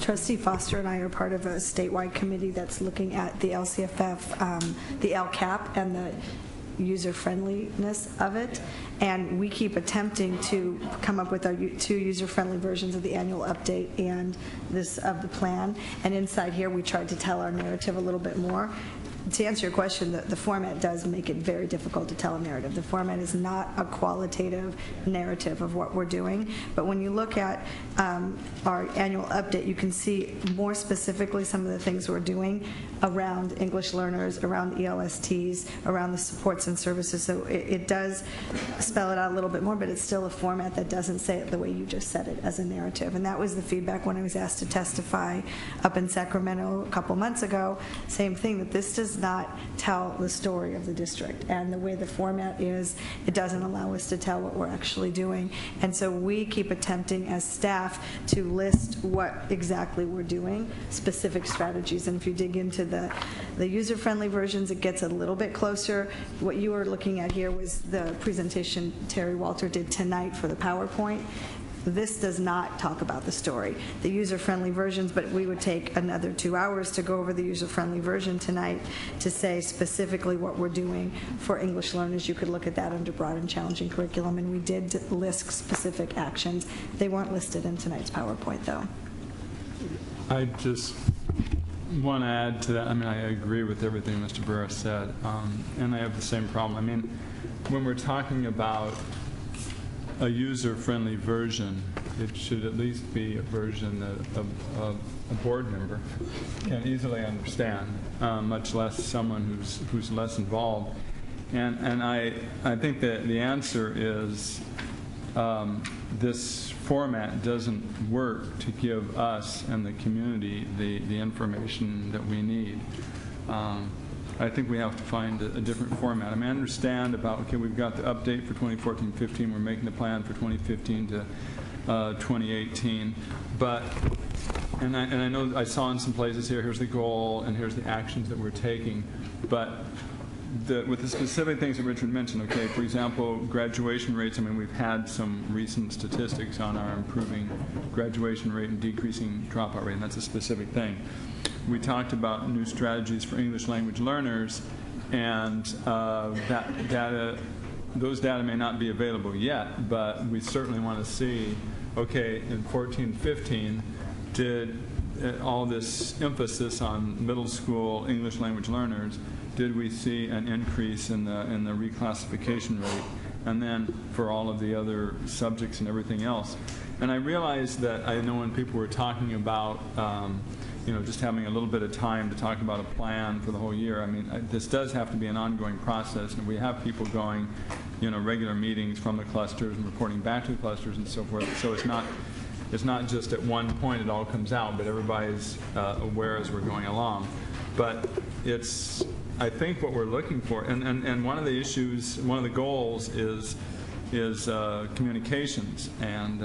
Trustee Foster and I are part of a statewide committee that's looking at the LCFF, the LCAP, and the user-friendliness of it, and we keep attempting to come up with our 2 user-friendly versions of the annual update and this of the plan, and inside here we tried to tell our narrative a little bit more. To answer your question, the format does make it very difficult to tell a narrative. The format is not a qualitative narrative of what we're doing, but when you look at our annual update, you can see more specifically some of the things we're doing around English learners, around ELSTs, around the supports and services. So it does spell it out a little bit more, but it's still a format that doesn't say it the way you just said it, as a narrative. And that was the feedback when I was asked to testify up in Sacramento a couple months ago. Same thing, that this does not tell the story of the district, and the way the format is, it doesn't allow us to tell what we're actually doing. And so we keep attempting as staff to list what exactly we're doing, specific strategies. And if you dig into the user-friendly versions, it gets a little bit closer. What you were looking at here was the presentation Terry Walter did tonight for the PowerPoint. This does not talk about the story. The user-friendly versions, but we would take another 2 hours to go over the user-friendly version tonight to say specifically what we're doing for English learners. You could look at that under broad and challenging curriculum, and we did list specific actions. They weren't listed in tonight's PowerPoint, though. I just want to add to that. I mean, I agree with everything Mr. Burris said, and I have the same problem. I mean, when we're talking about a user-friendly version, it should at least be a version that a board member can easily understand, much less someone who's less involved. And I think that the answer is this format doesn't work to give us and the community the information that we need. I think we have to find a different format. I mean, I understand about, okay, we've got the update for 2014-15, we're making the plan for 2015 to 2018, but, and I know I saw in some places here, here's the goal and here's the actions that we're taking, but with the specific things that Richard mentioned, okay, for example, graduation rates, I mean, we've had some recent statistics on our improving graduation rate and decreasing dropout rate, and that's a specific thing. We talked about new strategies for English language learners, and those data may not be available yet, but we certainly want to see, okay, in 14-15, did all this emphasis on middle school English language learners, did we see an increase in the reclassification rate, and then for all of the other subjects and everything else. And I realized that, I know when people were talking about you know, just having a little bit of time to talk about a plan for the whole year, I mean, this does have to be an ongoing process, and we have people going, you know, regular meetings from the clusters and reporting back to the clusters and so forth. So it's not just at one point it all comes out, but everybody's aware as we're going along. But it's, I think what we're looking for, and one of the issues, one of the goals is communications, and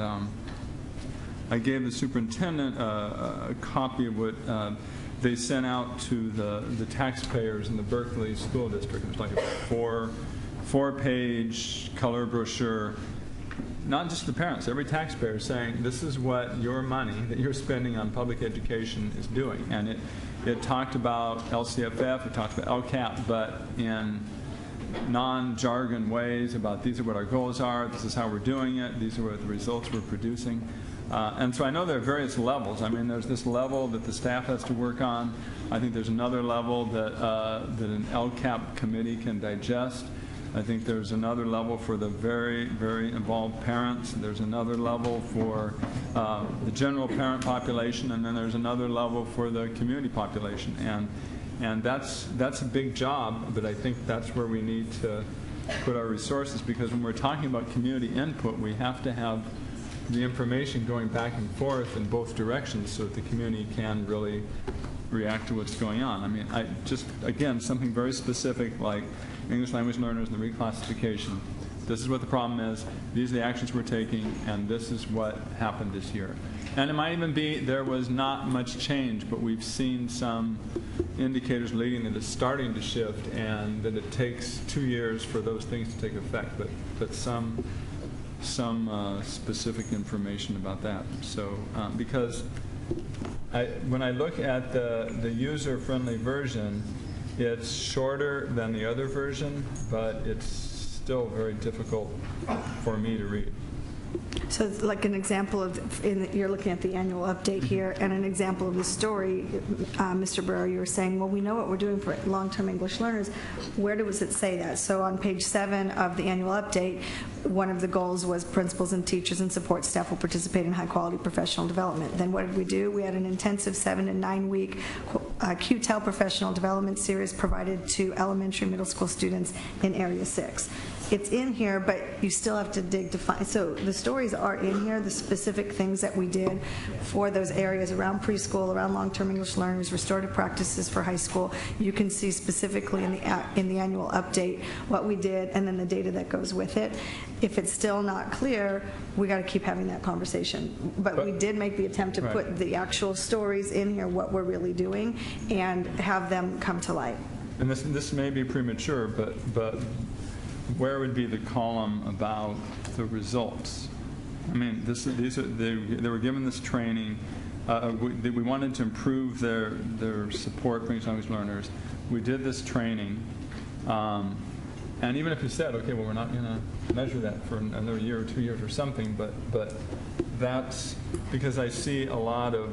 I gave the superintendent a copy of what they sent out to the taxpayers in the Berkeley School District. It was like a four-page color brochure, not just the parents, every taxpayer saying this is what your money that you're spending on public education is doing. And it talked about LCFF, it talked about LCAP, but in non-jargon ways about these are what our goals are, this is how we're doing it, these are what the results we're producing. And so I know there are various levels. I mean, there's this level that the staff has to work on. I think there's another level that an LCAP committee can digest. I think there's another level for the very, very involved parents. There's another level for the general parent population, and then there's another level for the community population. And that's a big job, but I think that's where we need to put our resources, because when we're talking about community input, we have to have the information going back and forth in both directions so that the community can really react to what's going on. I mean, again, something very specific like English language learners and the reclassification. This is what the problem is, these are the actions we're taking, and this is what happened this year. And it might even be there was not much change, but we've seen some indicators leading that it's starting to shift, and that it takes 2 years for those things to take effect, but some specific information about that. So, because when I look at the user-friendly version, it's shorter than the other version, but it's still very difficult for me to read. So it's like an example of, you're looking at the annual update here, and an example of the story, Mr. Burrow, you were saying, well, we know what we're doing for long-term English learners. Where does it say that? So on page 7 of the annual update, one of the goals was principals and teachers and support staff will participate in high-quality professional development. Then what did we do? We had an intensive 7- and 9-week QTEL professional development series provided to elementary middle school students in Area 6. It's in here, but you still have to dig to find. So the stories are in here, the specific things that we did for those areas around preschool, around long-term English learners, restorative practices for high school. You can see specifically in the annual update what we did, and then the data that goes with it. If it's still not clear, we got to keep having that conversation. But we did make the attempt to put the actual stories in here, what we're really doing, and have them come to light. And this may be premature, but where would be the column about the results? I mean, they were given this training. We wanted to improve their support for English language learners. We did this training, and even if you said, okay, well, we're not going to measure that for another year or 2 years or something, but that's because I see a lot of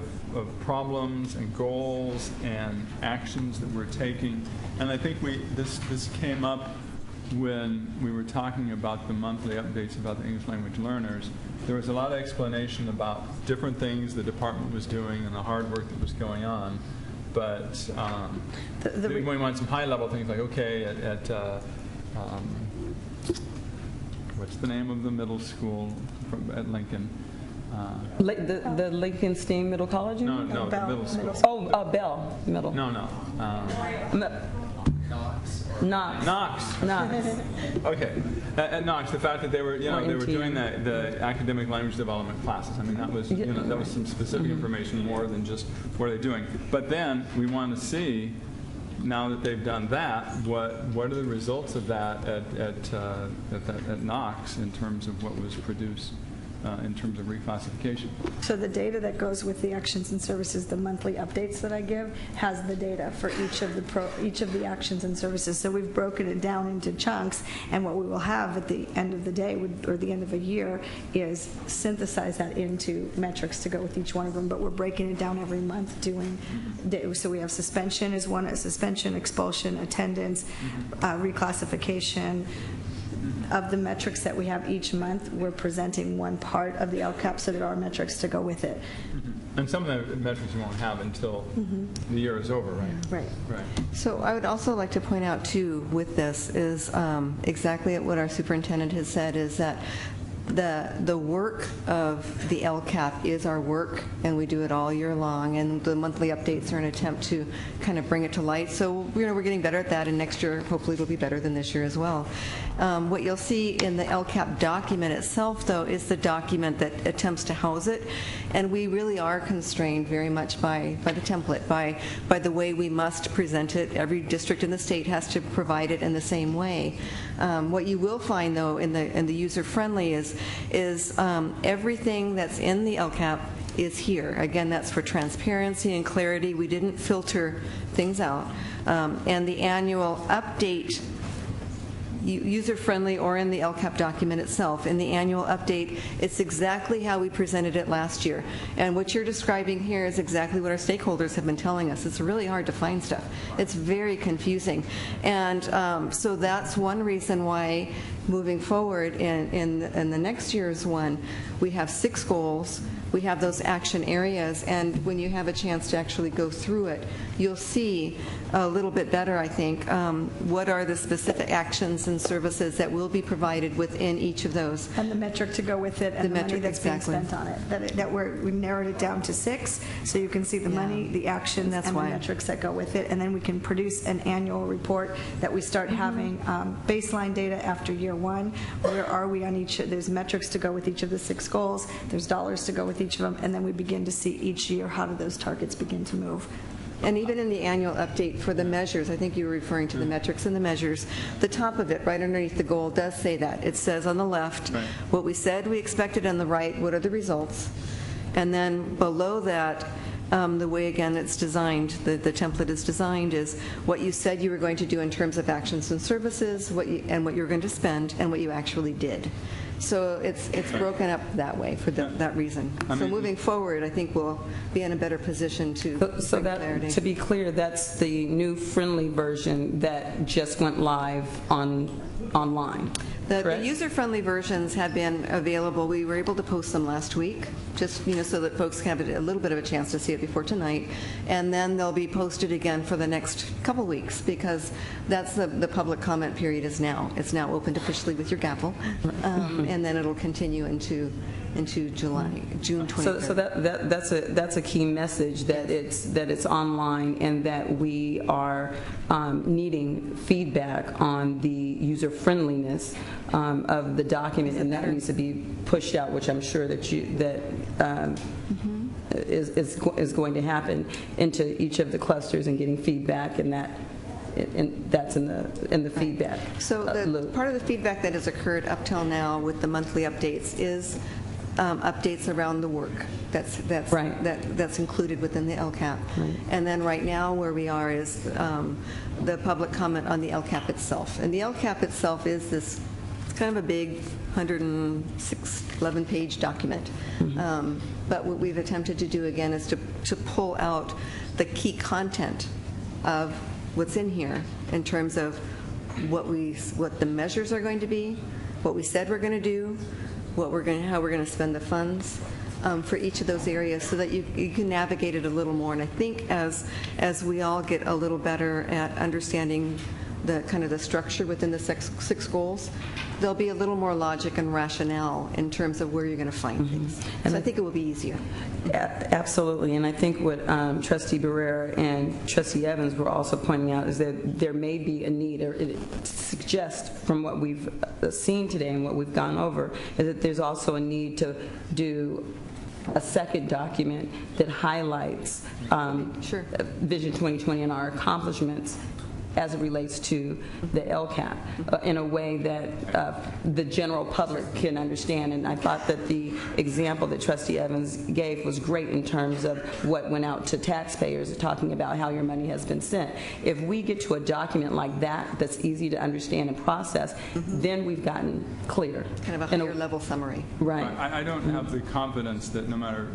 problems and goals and actions that we're taking, and I think this came up when we were talking about the monthly updates about the English language learners. There was a lot of explanation about different things the department was doing and the hard work that was going on, but we want some high-level things like, okay, what's the name of the middle school at Lincoln? The Lincoln STEAM Middle College? No, Bell, middle school. Oh, Bell Middle. No. Knox. Okay. At Knox, the fact that they were, they were doing the academic language development classes. I mean, that was, that was some specific information more than just what are they doing. But then we want to see, now that they've done that, what are the results of that at Knox in terms of what was produced in terms of reclassification? So the data that goes with the actions and services, the monthly updates that I give, has the data for each of the actions and services. So we've broken it down into chunks, and what we will have at the end of the day, or the end of a year, is synthesize that into metrics to go with each one of them. But we're breaking it down every month, so we have suspension is one, suspension, expulsion, attendance, reclassification. Of the metrics that we have each month, we're presenting one part of the LCAP, so there are metrics to go with it. And some of the metrics you won't have until the year is over, right? Right. So I would also like to point out, too, with this is exactly what our superintendent has said, is that the work of the LCAP is our work, and we do it all year long, and the monthly updates are an attempt to kind of bring it to light. So we're getting better at that, and next year hopefully it'll be better than this year as well. What you'll see in the LCAP document itself, though, is the document that attempts to house it, and we really are constrained very much by the template, by the way we must present it. Every district in the state has to provide it in the same way. What you will find, though, in the user-friendly is everything that's in the LCAP is here. Again, that's for transparency and clarity. We didn't filter things out. And the annual update, user-friendly or in the LCAP document itself, in the annual update, it's exactly how we presented it last year. And what you're describing here is exactly what our stakeholders have been telling us. It's really hard to find stuff. It's very confusing. And so that's one reason why moving forward in the next year's one, we have 6 goals. We have those action areas, and when you have a chance to actually go through it, you'll see a little bit better, I think, what are the specific actions and services that will be provided within each of those. And the metric to go with it, and the money that's being spent on it. We narrowed it down to 6, so you can see the money, the actions, and the metrics that go with it, and then we can produce an annual report that we start having baseline data after year 1. Where are we on each? There's metrics to go with each of the 6 goals. There's dollars to go with each of them, and then we begin to see each year how do those targets begin to move. And even in the annual update for the measures, I think you were referring to the metrics and the measures, the top of it, right underneath the goal, does say that. It says on the left, what we said we expected, on the right, what are the results? And then below that, the way, again, it's designed, the template is designed, is what you said you were going to do in terms of actions and services, what you were going to spend, and what you actually did. So it's broken up that way for that reason. So moving forward, I think we'll be in a better position to bring clarity. To be clear, that's the new friendly version that just went live online. The user-friendly versions have been available. We were able to post them last week, just so that folks can have a little bit of a chance to see it before tonight, and then they'll be posted again for the next couple weeks, because that's the public comment period is now. It's now opened officially with your gavel, and then it'll continue into June 23rd. So that's a key message, that it's online, and that we are needing feedback on the user friendliness of the document, and that needs to be pushed out, which I'm sure that is going to happen into each of the clusters, and getting feedback, and that's in the feedback. So part of the feedback that has occurred up till now with the monthly updates is updates around the work that's included within the LCAP. And then right now where we are is the public comment on the LCAP itself. And the LCAP itself is this, it's kind of a big 11-page document. But what we've attempted to do again is to pull out the key content of what's in here in terms of what the measures are going to be, what we said we're going to do, how we're going to spend the funds for each of those areas, so that you can navigate it a little more. And I think as we all get a little better at understanding the kind of the structure within the six goals, there'll be a little more logic and rationale in terms of where you're going to find things. And so I think it will be easier. Absolutely, and I think what Trustee Barrera and Trustee Evans were also pointing out is that there may be a need, or it suggests from what we've seen today and what we've gone over, is that there's also a need to do a second document that highlights Vision 2020 and our accomplishments as it relates to the LCAP in a way that the general public can understand. And I thought that the example that Trustee Evans gave was great in terms of what went out to taxpayers, talking about how your money has been spent. If we get to a document like that that's easy to understand and process, then we've gotten clear. Kind of a higher level summary. Right. I don't have the confidence that no matter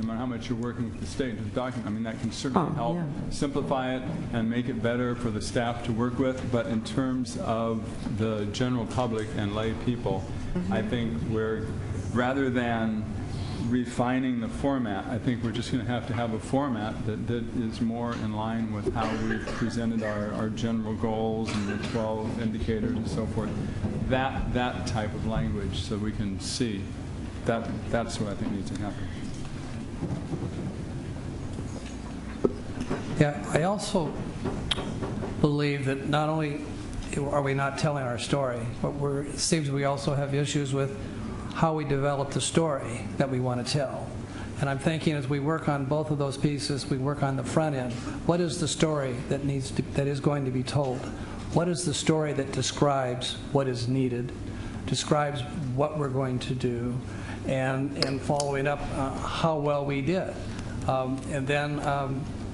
how much you're working with the state to document, I mean, that can certainly help simplify it and make it better for the staff to work with, but in terms of the general public and lay people, I think we're, rather than refining the format, I think we're just going to have a format that is more in line with how we've presented our general goals and the 12 indicators and so forth. That type of language, so we can see. That's what I think needs to happen. Yeah, I also believe that not only are we not telling our story, but it seems we also have issues with how we develop the story that we want to tell. And I'm thinking as we work on both of those pieces, we work on the front end. What is the story that is going to be told? What is the story that describes what is needed, describes what we're going to do, and following up how well we did, and then.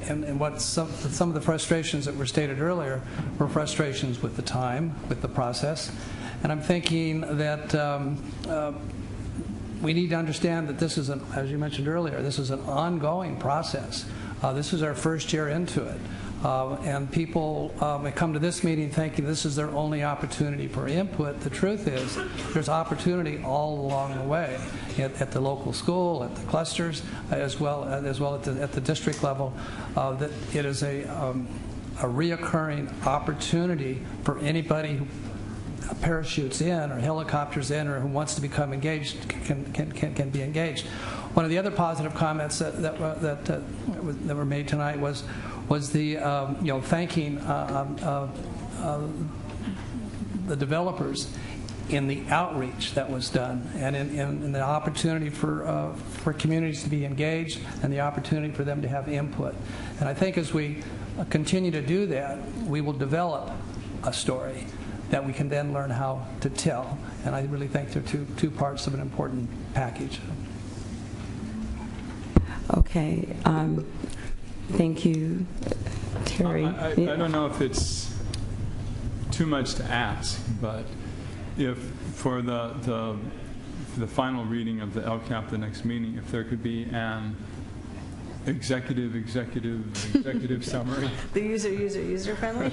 And what some of the frustrations that were stated earlier were frustrations with the time, with the process. And I'm thinking that we need to understand that this is, as you mentioned earlier, this is an ongoing process. This is our first year into it. And people may come to this meeting thinking this is their only opportunity for input. The truth is there's opportunity all along the way at the local school, at the clusters, as well at the district level. That it is a reoccurring opportunity for anybody who parachutes in or helicopters in or who wants to become engaged can be engaged. One of the other positive comments that were made tonight was the thanking the developers in the outreach that was done, and in the opportunity for communities to be engaged and the opportunity for them to have input. And I think as we continue to do that, we will develop a story that we can then learn how to tell. And I really think they're two parts of an important package. Okay. Thank you, Terry. I don't know if it's too much to ask, but if for the final reading of the LCAP, the next meeting, if there could be an executive summary. The user-friendly.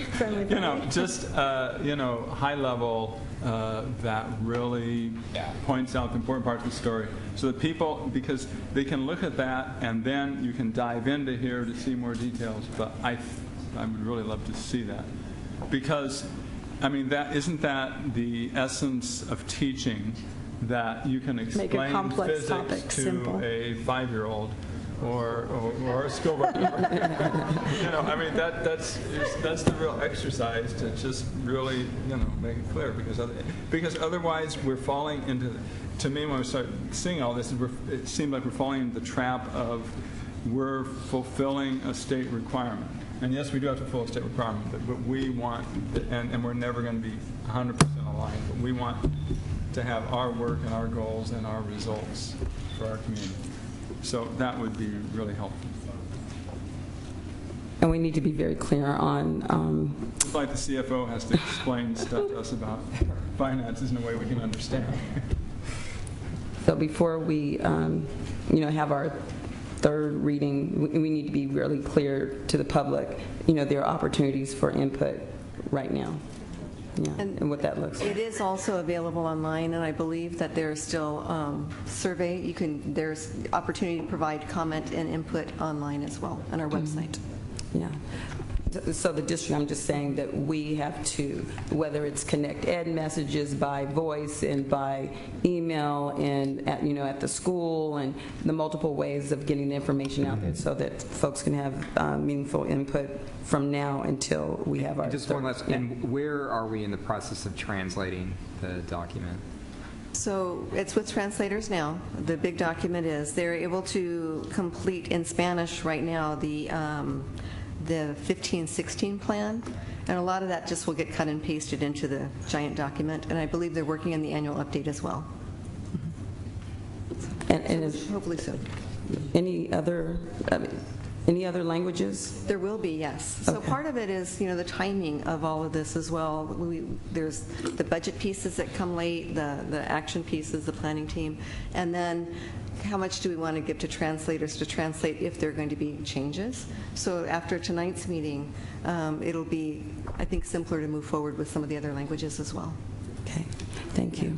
Just high level that really points out the important parts of the story, so that people, because they can look at that and then you can dive into here to see more details. But I would really love to see that, because I mean, isn't that the essence of teaching, that you can explain physics to a 5-year-old or a school board member. I mean, that's the real exercise, to just really make it clear, because otherwise we're falling into, to me, when we start seeing all this, it seems like we're falling into the trap of we're fulfilling a state requirement. And yes, we do have to fulfill a state requirement, but we want, and we're never going to be 100% aligned, but we want to have our work and our goals and our results for our community. So that would be really helpful. And we need to be very clear on... It's like the CFO has to explain stuff to us about finances in a way we can understand. So before we have our third reading, we need to be really clear to the public, there are opportunities for input right now. Yeah, and what that looks like. It is also available online, and I believe that there's still survey. There's opportunity to provide comment and input online as well on our website. Yeah. So the district, I'm just saying that we have to, whether it's connect ed messages by voice and by email and at the school, and the multiple ways of getting the information out there so that folks can have meaningful input from now until we have our... Just one last, and where are we in the process of translating the document? So it's with translators now. The big document is they're able to complete in Spanish right now the 15-16 plan, and a lot of that just will get cut and pasted into the giant document, and I believe they're working on the annual update as well. And hopefully soon. Any other languages? There will be, yes. So part of it is, the timing of all of this as well. There's the budget pieces that come late, the action pieces, the planning team, and then how much do we want to give to translators to translate if there are going to be changes. So after tonight's meeting, it'll be, I think, simpler to move forward with some of the other languages as well. Okay, thank you.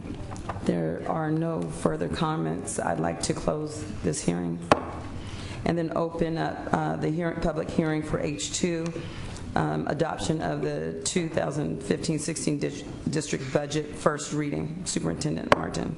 There are no further comments. I'd like to close this hearing and then open up the public hearing for H2, adoption of the 2015-16 district budget, first reading. Superintendent Martin.